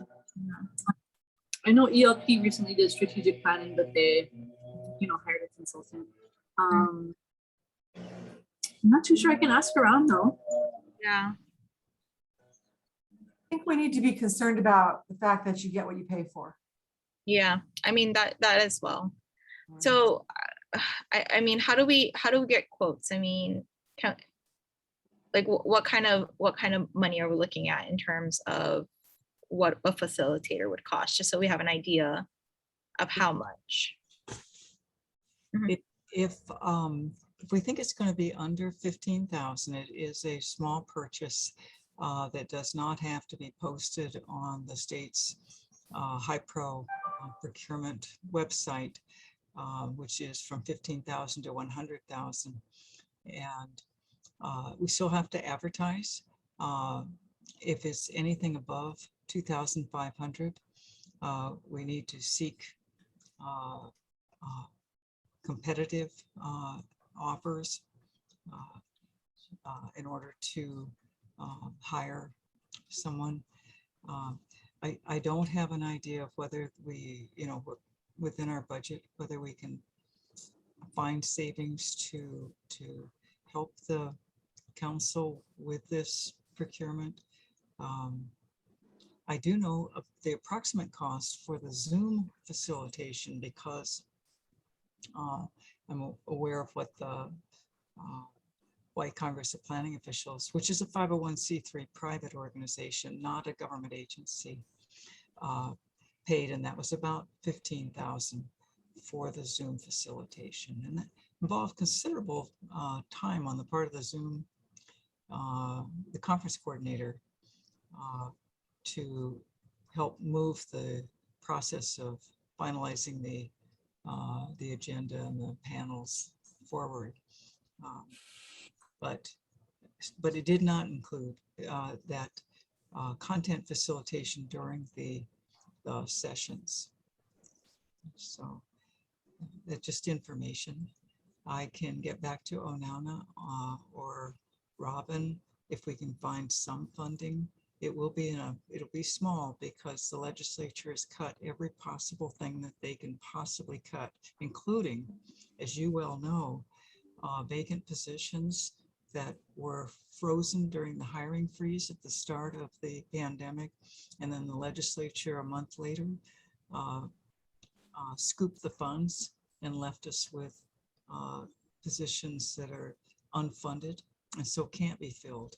I know ELP recently did strategic planning, but they, you know, hired a consultant. I'm not too sure. I can ask around though. Yeah. I think we need to be concerned about the fact that you get what you pay for. Yeah, I mean that as well. So, I mean, how do we get quotes? I mean, like what kind of money are we looking at in terms of what a facilitator would cost, just so we have an idea of how much? If we think it's going to be under 15,000, it is a small purchase that does not have to be posted on the state's HIPRO procurement website, which is from 15,000 to 100,000. And we still have to advertise. If it's anything above 2,500, we need to seek competitive offers in order to hire someone. I don't have an idea of whether we, you know, within our budget, whether we can find savings to help the council with this procurement. I do know of the approximate cost for the Zoom facilitation because I'm aware of what the Hawaii Congress of Planning Officials, which is a 501c3 private organization, not a government agency, paid, and that was about 15,000 for the Zoom facilitation, and that involved considerable time on the part of the Zoom, the conference coordinator, to help move the process of finalizing the agenda and the panels forward. But it did not include that content facilitation during the sessions. So that's just information. I can get back to Onauna or Robin if we can find some funding. It will be it'll be small because the legislature has cut every possible thing that they can possibly cut, including, as you well know, vacant positions that were frozen during the hiring freeze at the start of the pandemic, and then the legislature a month later scooped the funds and left us with positions that are unfunded and so can't be filled.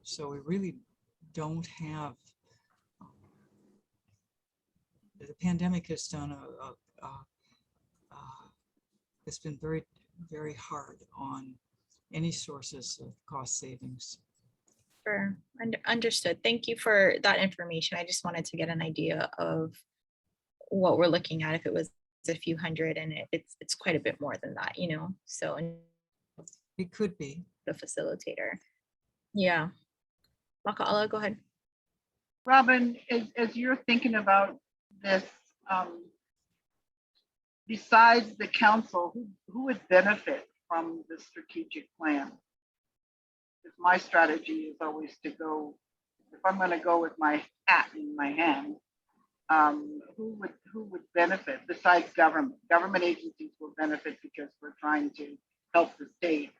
So we really don't have, the pandemic has done it's been very, very hard on any sources of cost savings. Sure, understood. Thank you for that information. I just wanted to get an idea of what we're looking at. If it was a few hundred, and it's quite a bit more than that, you know. So it could be the facilitator. Yeah, Maka'ala, go ahead. Robin, as you're thinking about this, besides the council, who would benefit from the strategic plan? Because my strategy is always to go, if I'm going to go with my hat in my hand, who would benefit besides government? Government agencies will benefit because we're trying to help the state,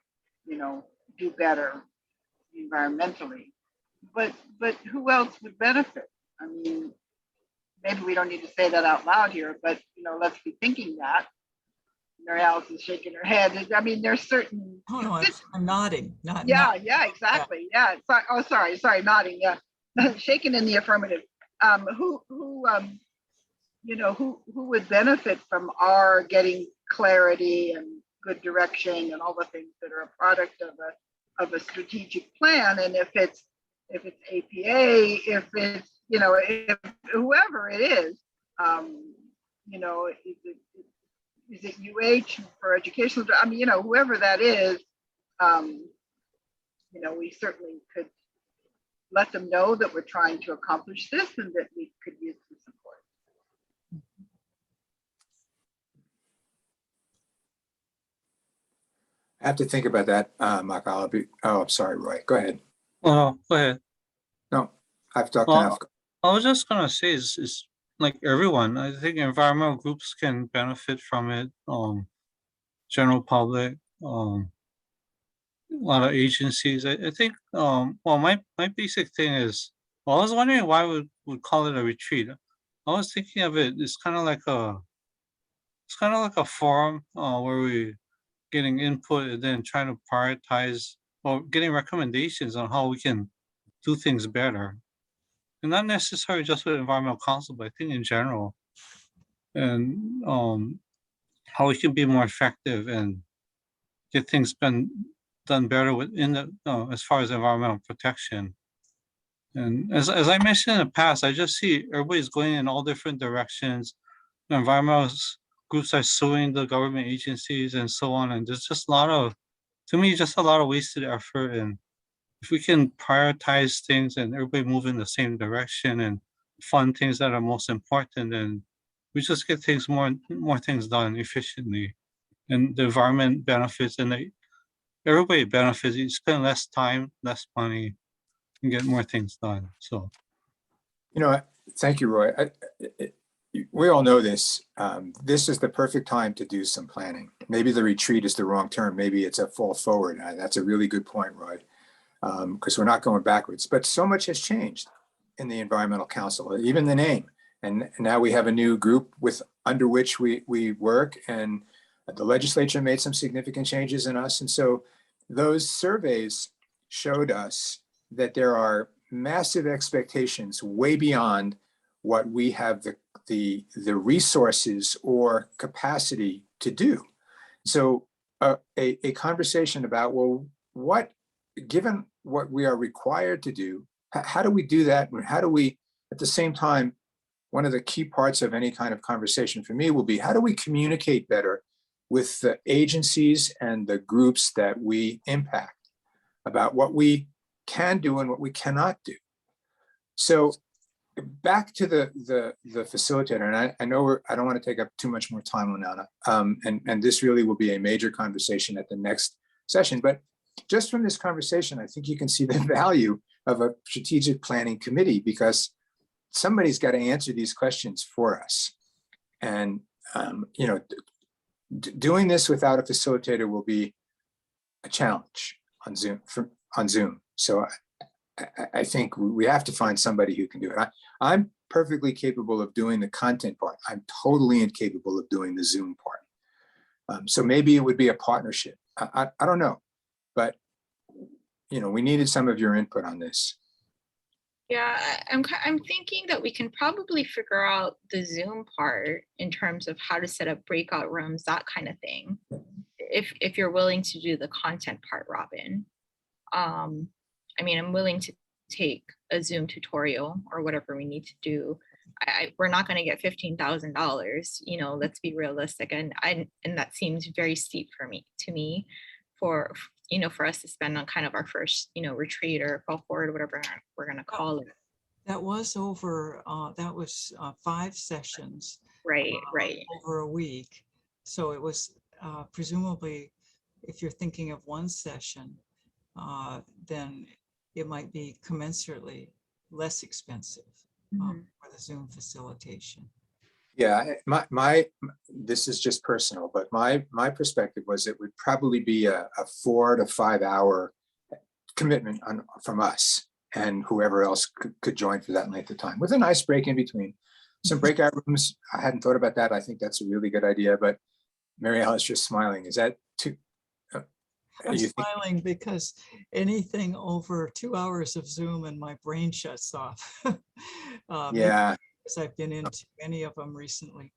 you know, do better environmentally. But who else would benefit? I mean, maybe we don't need to say that out loud here, but you know, let's be thinking that. Mary Alice is shaking her head. I mean, there's certain. Oh no, I'm nodding. Yeah, exactly. Yeah. Sorry. Oh, sorry, nodding. Yeah, shaking in the affirmative. Who you know, who would benefit from our getting clarity and good direction and all the things that are a product of a strategic plan? And if it's APA, if it's, you know, if whoever it is, you know, is it UH for educational? I mean, you know, whoever that is, you know, we certainly could let them know that we're trying to accomplish this and that we could use the support. I have to think about that, Maka'ala. Oh, I'm sorry, Roy. Go ahead. Well, go ahead. No, I've talked Well, enough. I was just gonna say is like everyone, I think environmental groups can benefit from it. General public, a lot of agencies. I think well my basic thing is, well, I was wondering why would call it a retreat. I was thinking of it, it's kind of like a forum where we getting input and then trying to prioritize or getting recommendations on how we can do things better. And not necessarily just with environmental council, but I think in general. And how we can be more effective and get things done better within the as far as environmental protection. And as I mentioned in the past, I just see everybody's going in all different directions. The environmental groups are suing the government agencies and so on. And there's just to me, just a lot of wasted effort. And if we can prioritize things and everybody move in the same direction and fund things that are most important, then we just get more things done efficiently. And the environment benefits and everybody benefits. You spend less time, less money, and get more things done. So, You know, thank you, Roy. We all know this. This is the perfect time to do some planning. Maybe the retreat is the wrong term. Maybe it's a fall forward. That's a really good point, Roy, because we're not going backwards. But so much has changed in the Environmental Council, even the name. And now we have a new group under which we work, and the legislature made some significant changes in us. And so those surveys showed us that there are massive expectations way beyond what we have the resources or capacity to do. So a conversation about, well, given what we are required to do, how do we do that? How do we, at the same time, one of the key parts of any kind of conversation for me will be, how do we communicate better with the agencies and the groups that we impact about what we can do and what we cannot do? So back to the facilitator, and I know I don't want to take up too much more time on that, and this really will be a major conversation at the next session, but just from this conversation, I think you can see the value of a strategic planning committee, because somebody's got to answer these questions for us. And you know, doing this without a facilitator will be a challenge on Zoom. So I think we have to find somebody who can do it. I'm perfectly capable of doing the content part. I'm totally incapable of doing the Zoom part. So maybe it would be a partnership. I don't know, but we needed some of your input on this. Yeah, I'm thinking that we can probably figure out the Zoom part in terms of how to set up breakout rooms, that kind of thing. If you're willing to do the content part, Robin. I mean, I'm willing to take a Zoom tutorial or whatever we need to do. We're not going to get $15,000. Let's be realistic, and that seems very steep to me, for us to spend on kind of our first retreat or call forward, whatever we're going to call it. That was over. That was 5 sessions. Right. Over a week, so it was presumably, if you're thinking of one session, then it might be commensurately less expensive for the Zoom facilitation. Yeah, this is just personal, but my perspective was it would probably be a 4 to 5 hour commitment from us and whoever else could join for that length of time, with a nice break in between. Some breakout rooms. I hadn't thought about that. I think that's a really good idea, but Mary Alice just smiling. Is that too? I'm smiling because anything over 2 hours of Zoom and my brain shuts off. Yeah. Because I've been into many of them recently.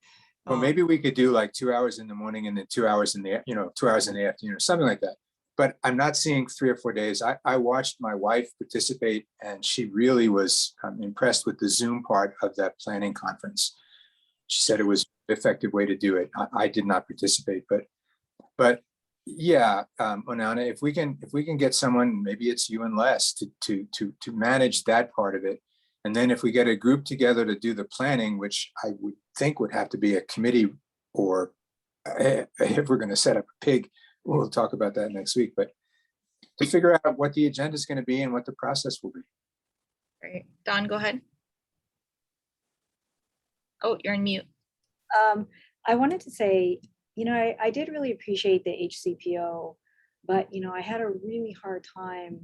Well, maybe we could do like 2 hours in the morning and then 2 hours in the 2 hours in the afternoon or something like that. But I'm not seeing 3 or 4 days. I watched my wife participate, and she really was impressed with the Zoom part of that planning conference. She said it was an effective way to do it. I did not participate, but yeah, Onana, if we can get someone, maybe it's you and Les, to manage that part of it. And then if we get a group together to do the planning, which I would think would have to be a committee, or if we're going to set up a pig, we'll talk about that next week, but to figure out what the agenda is going to be and what the process will be. Right. Don, go ahead. Oh, you're on mute. I wanted to say, I did really appreciate the HCPO, but, I had a really hard time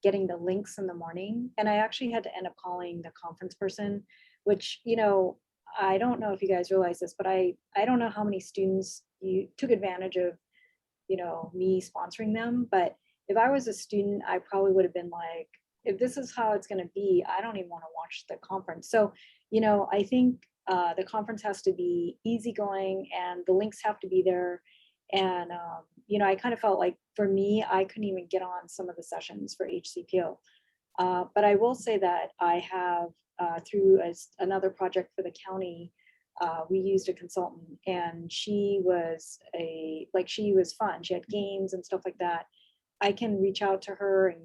getting the links in the morning. And I actually had to end up calling the conference person, which, I don't know if you guys realize this, but I don't know how many students you took advantage of, me sponsoring them. But if I was a student, I probably would have been like, if this is how it's going to be, I don't even want to watch the conference. So, I think the conference has to be easygoing and the links have to be there. And, I kind of felt like for me, I couldn't even get on some of the sessions for HCPO. But I will say that I have, through another project for the county, we used a consultant, and she was fun. She had games and stuff like that. I can reach out to her and,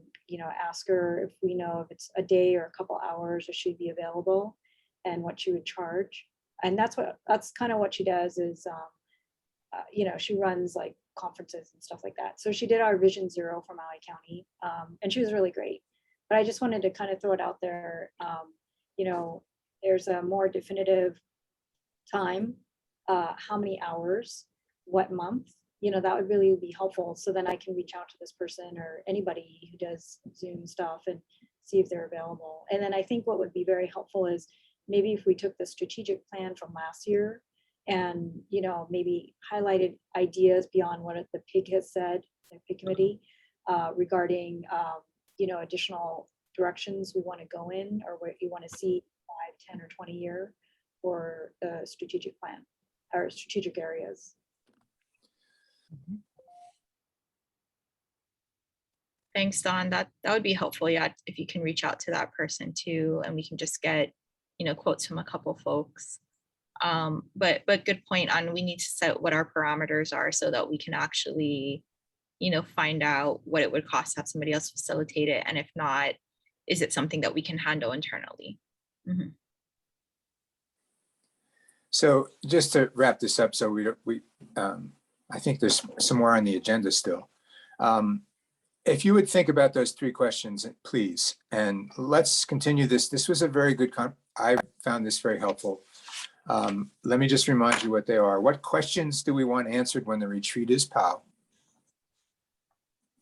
ask her if we know if it's a day or a couple hours or she'd be available and what she would charge. And that's kind of what she does is, she runs like conferences and stuff like that. So she did our Vision Zero for Maui County, and she was really great. But I just wanted to kind of throw it out there. There's a more definitive time, how many hours, what month, that would really be helpful. So then I can reach out to this person or anybody who does Zoom stuff and see if they're available. And then I think what would be very helpful is maybe if we took the strategic plan from last year and, maybe highlighted ideas beyond what the PIG has said, the PIG committee, regarding, additional directions we want to go in or what you want to see 5, 10, or 20 year for the strategic plan or strategic areas. Thanks, Don. That would be helpful. Yeah, if you can reach out to that person too, and we can just get, quotes from a couple folks. But good point on, we need to set what our parameters are so that we can actually, find out what it would cost to have somebody else facilitate it. And if not, is it something that we can handle internally? Mm-hmm. So just to wrap this up, so I think there's some more on the agenda still. If you would think about those 3 questions, please, and let's continue this. This was a very good, I found this very helpful. Let me just remind you what they are. What questions do we want answered when the retreat is POW?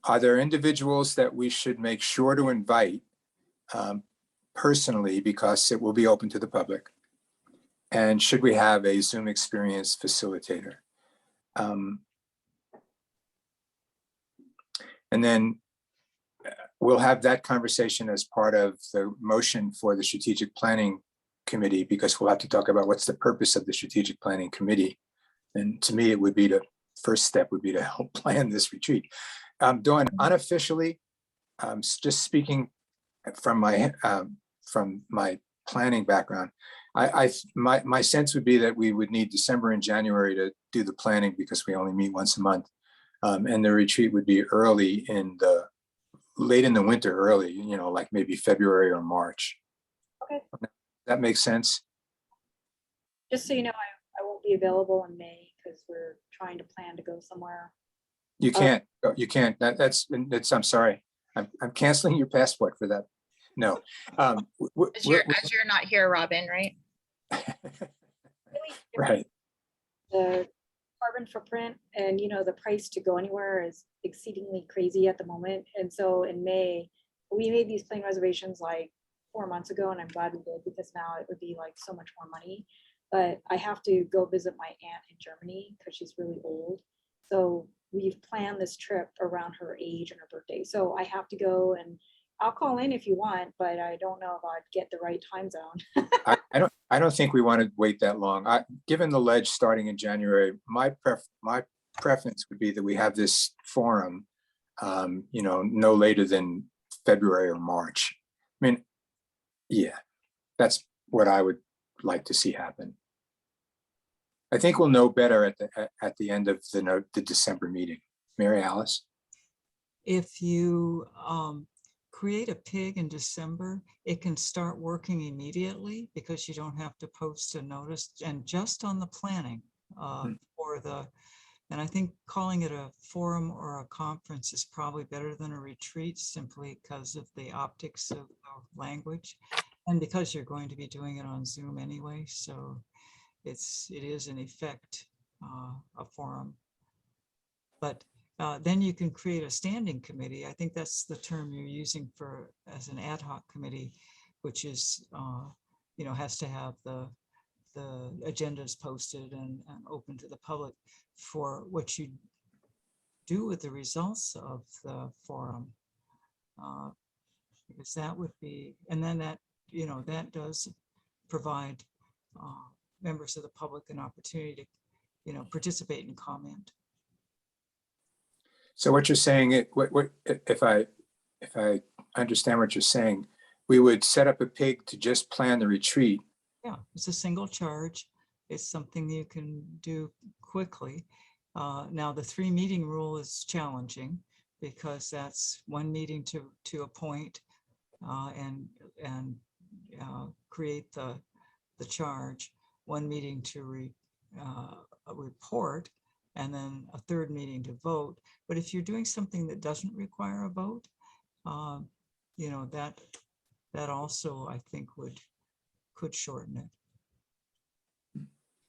Are there individuals that we should make sure to invite personally because it will be open to the public? And should we have a Zoom experience facilitator? And then we'll have that conversation as part of the motion for the strategic planning committee, because we'll have to talk about what's the purpose of the strategic planning committee. And to me, it would be first step would be to help plan this retreat. Dawn, unofficially, just speaking from my planning background, my sense would be that we would need December and January to do the planning because we only meet once a month. And the retreat would be late in the winter, early, like maybe February or March. Okay. That makes sense. Just so you know, I won't be available in May because we're trying to plan to go somewhere. You can't. That's. I'm sorry. I'm canceling your passport for that. No. As you're not here, Robin, right? Right. The carbon footprint and the price to go anywhere is exceedingly crazy at the moment. And so in May, we made these plane reservations like 4 months ago, and I'm glad we did because now it would be like so much more money. But I have to go visit my aunt in Germany because she's really old. So we've planned this trip around her age and her birthday. So I have to go, and I'll call in if you want, but I don't know if I'd get the right time zone. I don't think we want to wait that long. Given the ledge starting in January, my preference would be that we have this forum, no later than February or March. I mean, yeah, that's what I would like to see happen. I think we'll know better at the end of the December meeting. Mary Alice? If you create a PIG in December, it can start working immediately because you don't have to post a notice, and just on the planning and I think calling it a forum or a conference is probably better than a retreat simply because of the optics of the language and because you're going to be doing it on Zoom anyway. So it is in effect a forum. But then you can create a standing committee. I think that's the term you're using as an ad hoc committee, which is, has to have the agendas posted and open to the public for what you do with the results of the forum. Because that would be, and then that does provide members of the public an opportunity to, participate and comment. So what you're saying, if I understand what you're saying, we would set up a PIG to just plan the retreat. Yeah, it's a single charge. It's something you can do quickly. Now the 3 meeting rule is challenging because that's 1 meeting to appoint and create the charge, 1 meeting to report, and then a 3rd meeting to vote. But if you're doing something that doesn't require a vote, that also I think could shorten it.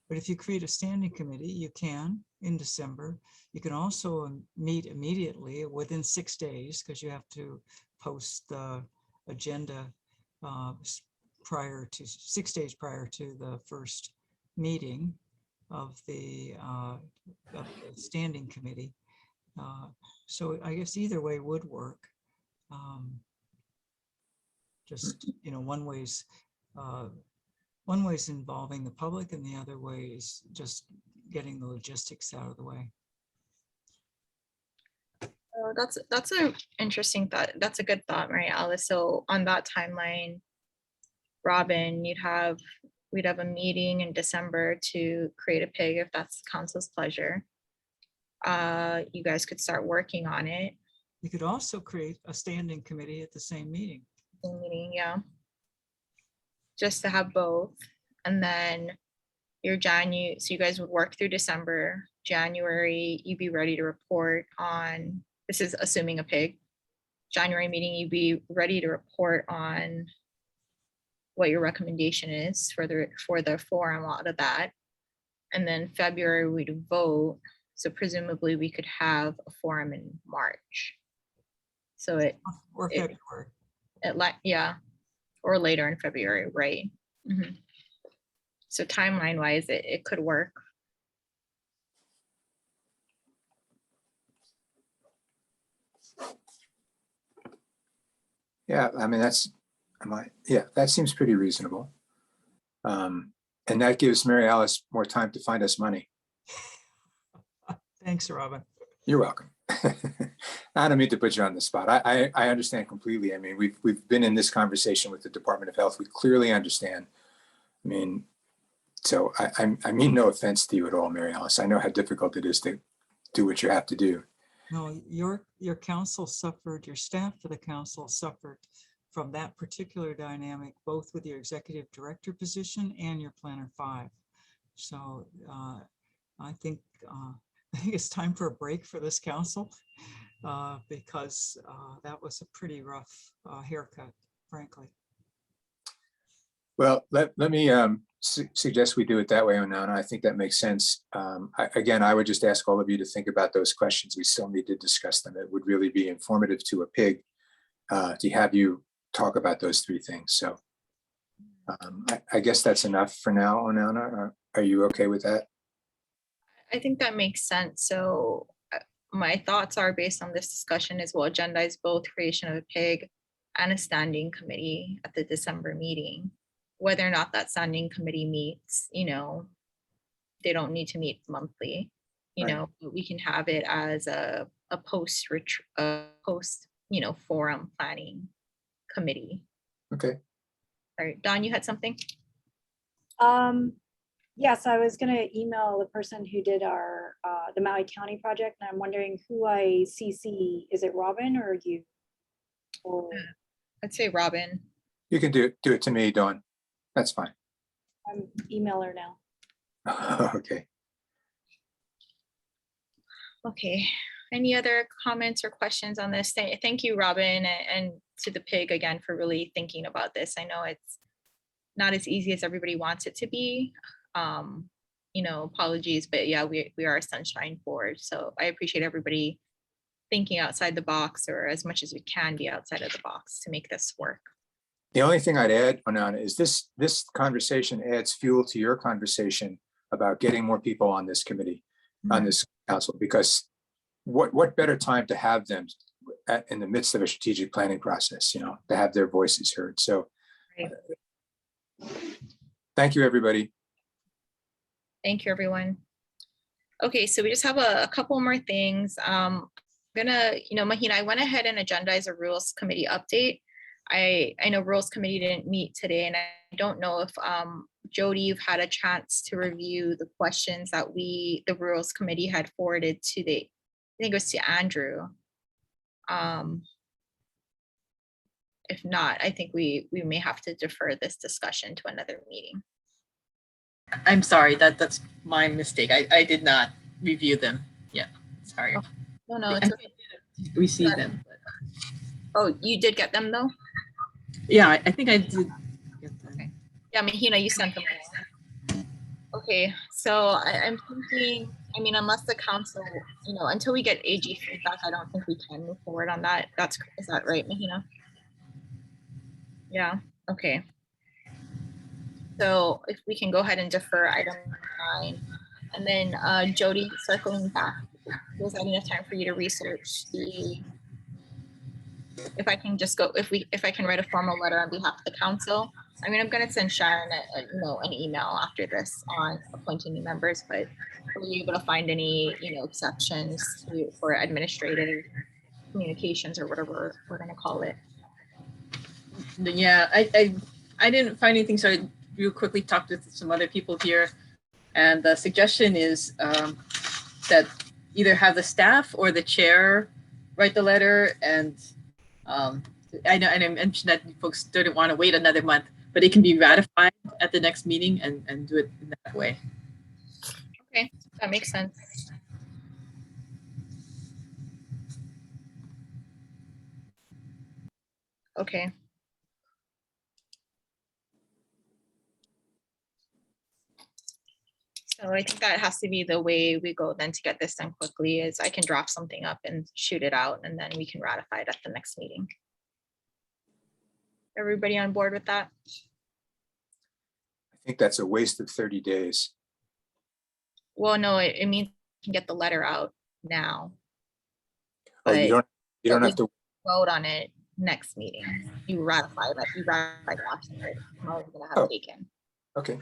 But if you create a standing committee, you can in December. You can also meet immediately within 6 days because you have to post the agenda prior to 6 days prior to the first meeting of the standing committee. So I guess either way would work. Just, one way is involving the public and the other way is just getting the logistics out of the way. That's an interesting thought. That's a good thought, Mary Alice. So on that timeline, Robin, we'd have a meeting in December to create a PIG if that's council's pleasure. You guys could start working on it. You could also create a standing committee at the same meeting. Yeah. Just to have both. And then so you guys would work through December. January, you'd be ready to report on, this is assuming a PIG. January meeting, you'd be ready to report on what your recommendation is for the forum out of that. And then February, we'd vote. So presumably we could have a forum in March. So February. Yeah, or later in February, right? Mm-hmm. So timeline wise, it could work. Yeah, I mean, that seems pretty reasonable. And that gives Mary Alice more time to find us money. Thanks, Robin. You're welcome. I don't mean to put you on the spot. I understand completely. I mean, we've been in this conversation with the Department of Health. We clearly understand. I mean, so I mean no offense to you at all, Mary Alice. I know how difficult it is to do what you have to do. No, your council suffered, your staff for the council suffered from that particular dynamic, both with your executive director position and your planner 5. So I think it's time for a break for this council because that was a pretty rough haircut, frankly. Well, let me suggest we do it that way, Onana. I think that makes sense. Again, I would just ask all of you to think about those questions. We still need to discuss them. It would really be informative to a pig to have you talk about those 3 things. So I guess that's enough for now, Onana. Are you okay with that? I think that makes sense. So my thoughts are based on this discussion is we'll agendize both creation of a pig and a standing committee at the December meeting. Whether or not that standing committee meets, you know, they don't need to meet monthly, you Right. know, but we can have it as a post, you know, forum planning committee. Okay. All right, Don, you had something? Yes, I was gonna email the person who did our, the Maui County project, and I'm wondering who I CC. Is it Robin or you? Or I'd say Robin. You can do it to me, Dawn. That's fine. I'm email her now. Okay. Okay, any other comments or questions on this? Thank you, Robin, and to the pig again for really thinking about this. I know it's not as easy as everybody wants it to be. You know, apologies, but yeah, we are a Sunshine Board. So I appreciate everybody thinking outside the box, or as much as we can be outside of the box to make this work. The only thing I'd add, Onana, is this conversation adds fuel to your conversation about getting more people on this committee, on this council, because what better time to have them in the midst of a strategic planning process, you know, to have their voices heard. So thank you, everybody. Thank you, everyone. Okay, so we just have a couple more things. I'm gonna, you know, Mahina, I went ahead and agendized a rules committee update. I know rules committee didn't meet today, and I don't know if Jody, you've had a chance to review the questions that the rules committee had forwarded to I think it was to Andrew. If not, I think we may have to defer this discussion to another meeting. I'm sorry, that's my mistake. I did not review them. Yeah, sorry. No, it's okay. Receive them. Oh, you did get them though? Yeah, I think I did. Okay. Yeah, Mahina, you sent them. Okay, so I'm thinking, I mean, unless the council, you know, until we get AG feedback, I don't think we can move forward on that. Is that right, Mahina? Yeah, okay. So if we can go ahead and defer item 9, and then Jody, circling back, was that enough time for you to research if I can just go, if I can write a formal letter on behalf of the council? I mean, I'm gonna send Sharon an email after this on appointing new members, but were you able to find any, you know, exceptions for administrative communications or whatever we're gonna call it? Yeah, I didn't find anything, so I real quickly talked with some other people here, and the suggestion is that either have the staff or the chair write the letter, and I know, and I mentioned that folks didn't want to wait another month, but it can be ratified at the next meeting and do it in that way. Okay, that makes sense. Okay. So I think that has to be the way we go then to get this done quickly, is I can draft something up and shoot it out, and then we can ratify it at the next meeting. Everybody on board with that? I think that's a waste of 30 days. Well, no, it means we can get the letter out now. Oh, you But don't You don't have to. vote on it next meeting. You ratify last year. I'm always gonna have taken. Okay.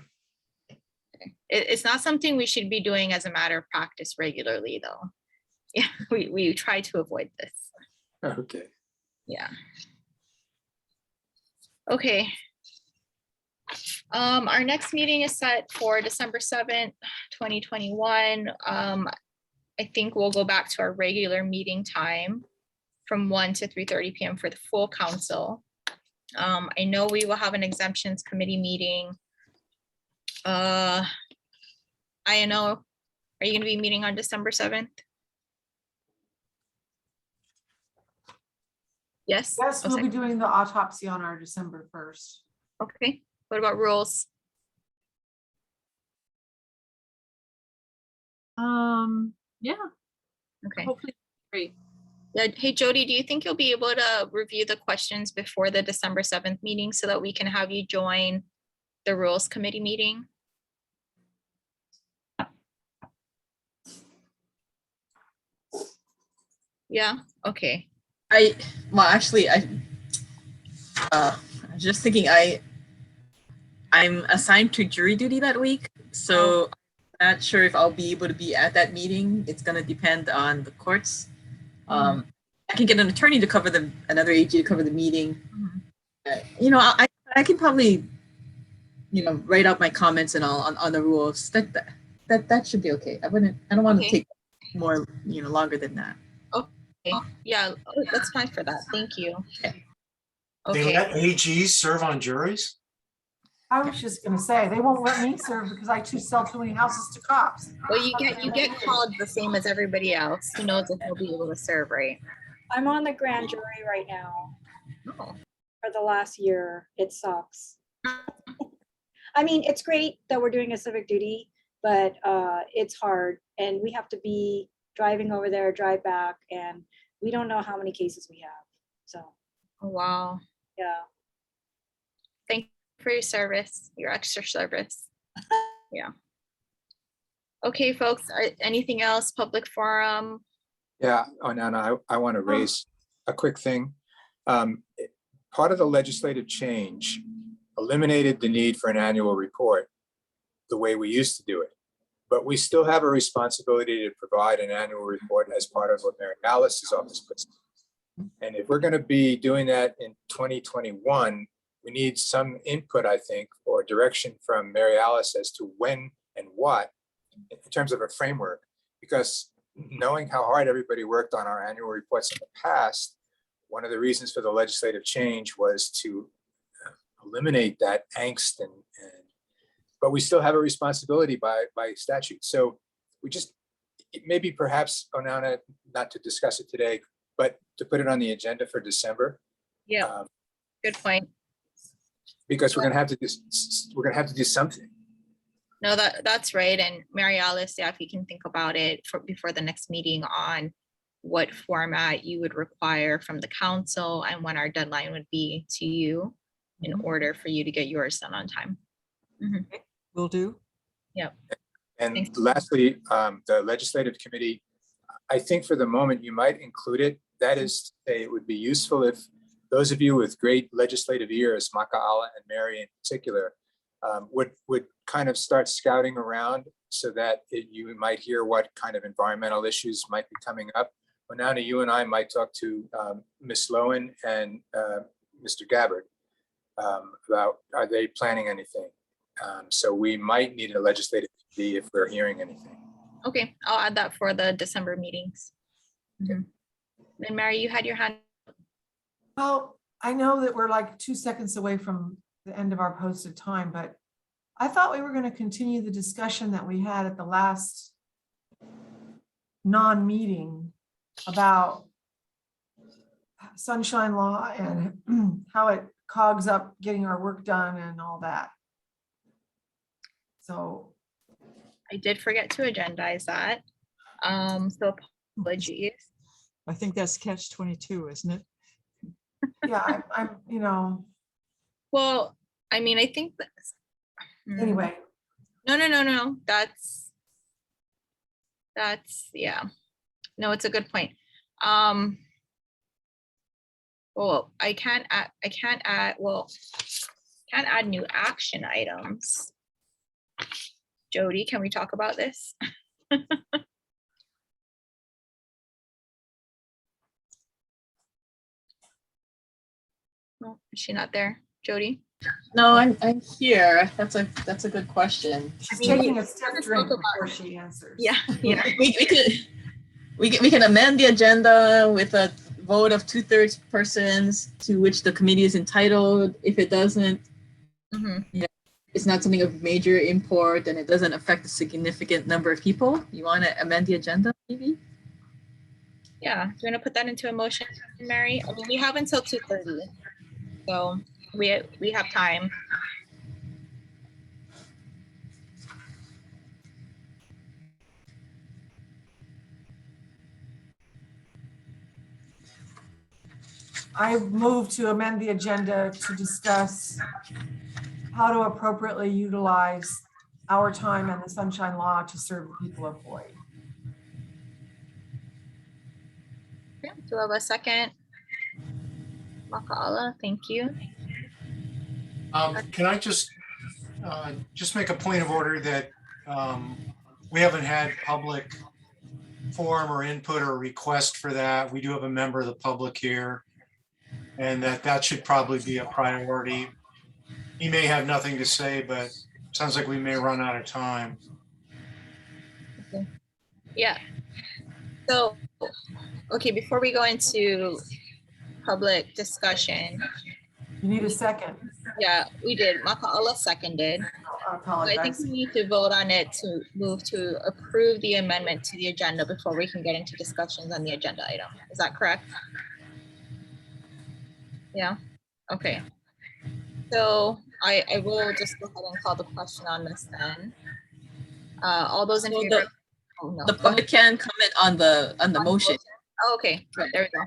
It's not something we should be doing as a matter of practice regularly, though. Yeah, we try to avoid this. Okay. Yeah. Okay. Our next meeting is set for December 7th, 2021. I think we'll go back to our regular meeting time from 1 to 3:30 p.m. for the full council. I know we will have an exemptions committee meeting. I know, are you gonna be meeting on December 7th? Yes? Yes, Oh, we'll be sorry. doing the autopsy on our December 1st. Okay, what about rules? Yeah, Okay. hopefully, great. Yeah, hey Jody, do you think you'll be able to review the questions before the December 7th meeting so that we can have you join the rules committee meeting? Yeah, okay. Well, actually, I'm just thinking I'm assigned to jury duty that week, so I'm not sure if I'll be able to be at that meeting. It's gonna depend on the courts. I can get an attorney to cover another AG to cover the meeting. You know, I can probably, you know, write out my comments and all on the rules. That should be okay. I don't want to take more, you know, longer than that. Okay, yeah, that's fine for that. Thank you. Okay. They let AGs serve on juries? I was just gonna say, they won't let me serve because I sell too many houses to cops. Well, you get called the same as everybody else. Who knows if you'll be able to serve, right? I'm on the grand jury right now. Oh. For the last year. It sucks. I mean, it's great that we're doing a civic duty, but it's hard. And we have to be driving over there, drive back, and we don't know how many cases we have. So. Oh, wow. Yeah. Thank you for your service, your extra service. Yeah. Okay, folks, anything else? Public forum? Yeah, oh, no, I want to raise a quick thing. Part of the legislative change eliminated the need for an annual report the way we used to do it. But we still have a responsibility to provide an annual report as part of what Mary Alice's office puts. And if we're going to be doing that in 2021, we need some input, I think, or direction from Mary Alice as to when and what in terms of a framework, because knowing how hard everybody worked on our annual reports in the past, one of the reasons for the legislative change was to eliminate that angst, but we still have a responsibility by statute. So we just, maybe perhaps, Onana, not to discuss it today, but to put it on the agenda for December. Yeah, good point. Because we're gonna have to do something. No, that's right. And Mary Alice, yeah, if you can think about it before the next meeting on what format you would require from the council and when our deadline would be to you in order for you to get yours done on time. Will do. Yep. And lastly, the legislative committee, I think for the moment you might include it. That is to say, it would be useful if those of you with great legislative ears, Makaala and Mary in particular, would kind of start scouting around so that you might hear what kind of environmental issues might be coming up. Onana, you and I might talk to Ms. Lowen and Mr. Gabbard about, are they planning anything? So we might need a legislative committee if we're hearing anything. Okay, I'll add that for the December meetings. And Mary, you had your hand. Well, I know that we're like 2 seconds away from the end of our posted time, but I thought we were going to continue the discussion that we had at the last non-meeting about sunshine law and how it cogs up getting our work done and all that. So I did forget to agendize that. So apologies. I think that's catch 22, isn't it? yeah, I'm, you know. Well, I mean, I think that's anyway. No. That's yeah. No, it's a good point. well, I can't add new action items. Jody, can we talk about this? No, is she not there? Jody? No, I'm here. That's a good question. She's taking a step drink before she answers. Yeah, yeah. We can amend the agenda with a vote of 2/3 persons to which the committee is entitled. If it doesn't, it's not something of major import and it doesn't affect a significant number of people. You want to amend the agenda, maybe? Yeah, do you want to put that into a motion, Mary? I mean, we have until 2:30, so we have time. I move to amend the agenda to discuss how to appropriately utilize our time and the Sunshine Law to serve the people of Hawaii. Okay, do I have a second? Maka'ala, thank you. Can I just make a point of order that we haven't had public forum or input or request for that. We do have a member of the public here, and that should probably be a priority. He may have nothing to say, but sounds like we may run out of time. Okay. Yeah. So, okay, before we go into public discussion. You need a second. Yeah, we did. Maka'ala seconded. I think we need to vote on it to move to approve the amendment to the agenda before we can get into discussions on the agenda item. Is that correct? Yeah, okay. So I will just go ahead and call the question on this then. All those in favor? The public can comment on the motion. Oh, okay, good, there we go.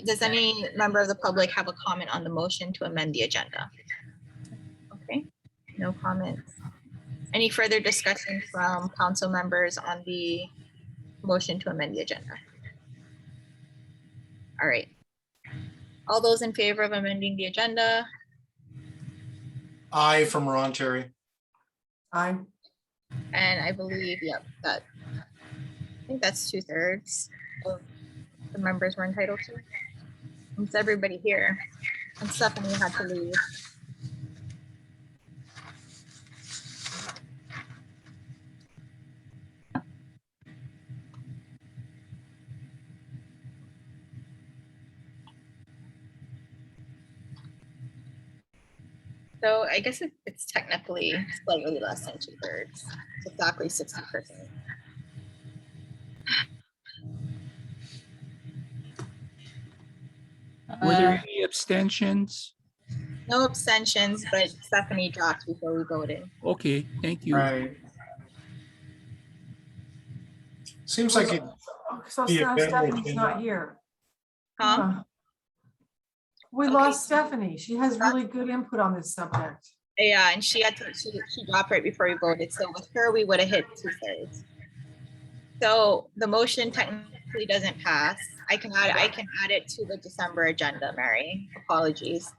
Does any member of the public have a comment on the motion to amend the agenda? Okay, no comments. Any further discussion from council members on the motion to amend the agenda? All right. All those in favor of amending the agenda? Aye from Ron Terry. Aye. And I believe, yep, I think that's 2/3 of the members were entitled to. It's everybody here. And Stephanie had to leave. So I guess it's technically slightly less than 2/3. It's exactly 60%. Were there any abstentions? No abstentions, but Stephanie dropped before we voted. Okay, thank you. Right. Seems like it. So be a better Stephanie's agenda. not here. Huh? We lost Stephanie. She has really good input on this subject. Yeah, and she dropped right before we voted. So with her, we would have hit 2/3. So the motion technically doesn't pass. I can add it to the December agenda, Mary. Apologies.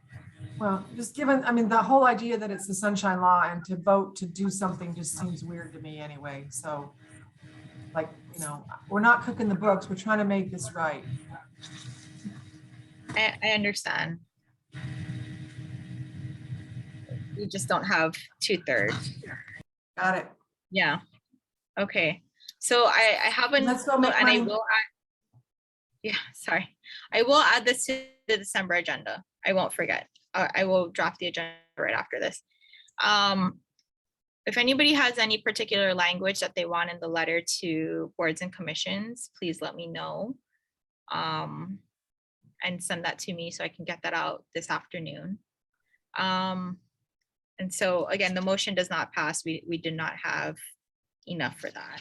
Well, just given, I mean, the whole idea that it's the Sunshine Law and to vote to do something just seems weird to me anyway. So like, you know, we're not cooking the books. We're trying to make this right. I understand. We just don't have 2/3. Got it. Yeah. Okay. So I have a Let's go note make and I money. will add, yeah, sorry. I will add this to the December agenda. I won't forget. I will draft the agenda right after this. If anybody has any particular language that they want in the letter to boards and commissions, please let me know. And send that to me so I can get that out this afternoon. And so again, the motion does not pass. We did not have enough for that.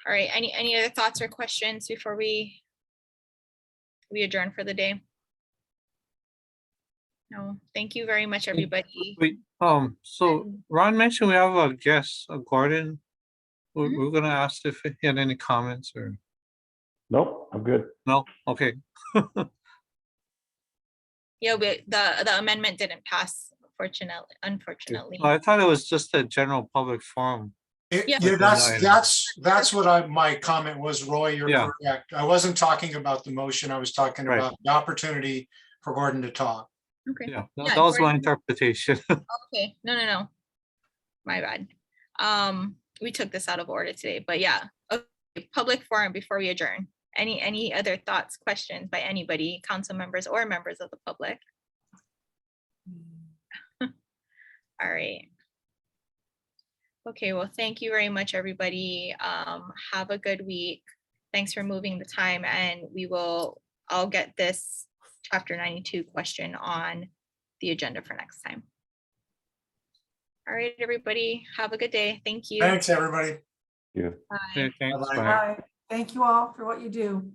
All right, any other thoughts or questions before we adjourn for the day? No, thank you very much, everybody. Wait, so Ron mentioned we have a guest, Gordon. We're gonna ask if he had any comments or. Nope, I'm good. No, okay. Yeah, but the amendment didn't pass, unfortunately. I thought it was just a general public forum. Yeah. Yeah, that's what my comment was, Roy, you're Yeah. correct. I wasn't talking about the motion. I was talking Right. about the opportunity for Gordon to talk. Okay. Yeah, that was my interpretation. Okay, no. My bad. We took this out of order today, but yeah. Okay, public forum before we adjourn. Any other thoughts, questions by anybody, council members or members of the public? All right. Okay, well, thank you very much, everybody. Have a good week. Thanks for moving the time, and I'll get this chapter 92 question on the agenda for next time. All right, everybody, have a good day. Thank you. Thanks, everybody. Yeah. Bye. Thanks. Bye-bye. Bye. Bye. Thank you all for what you do.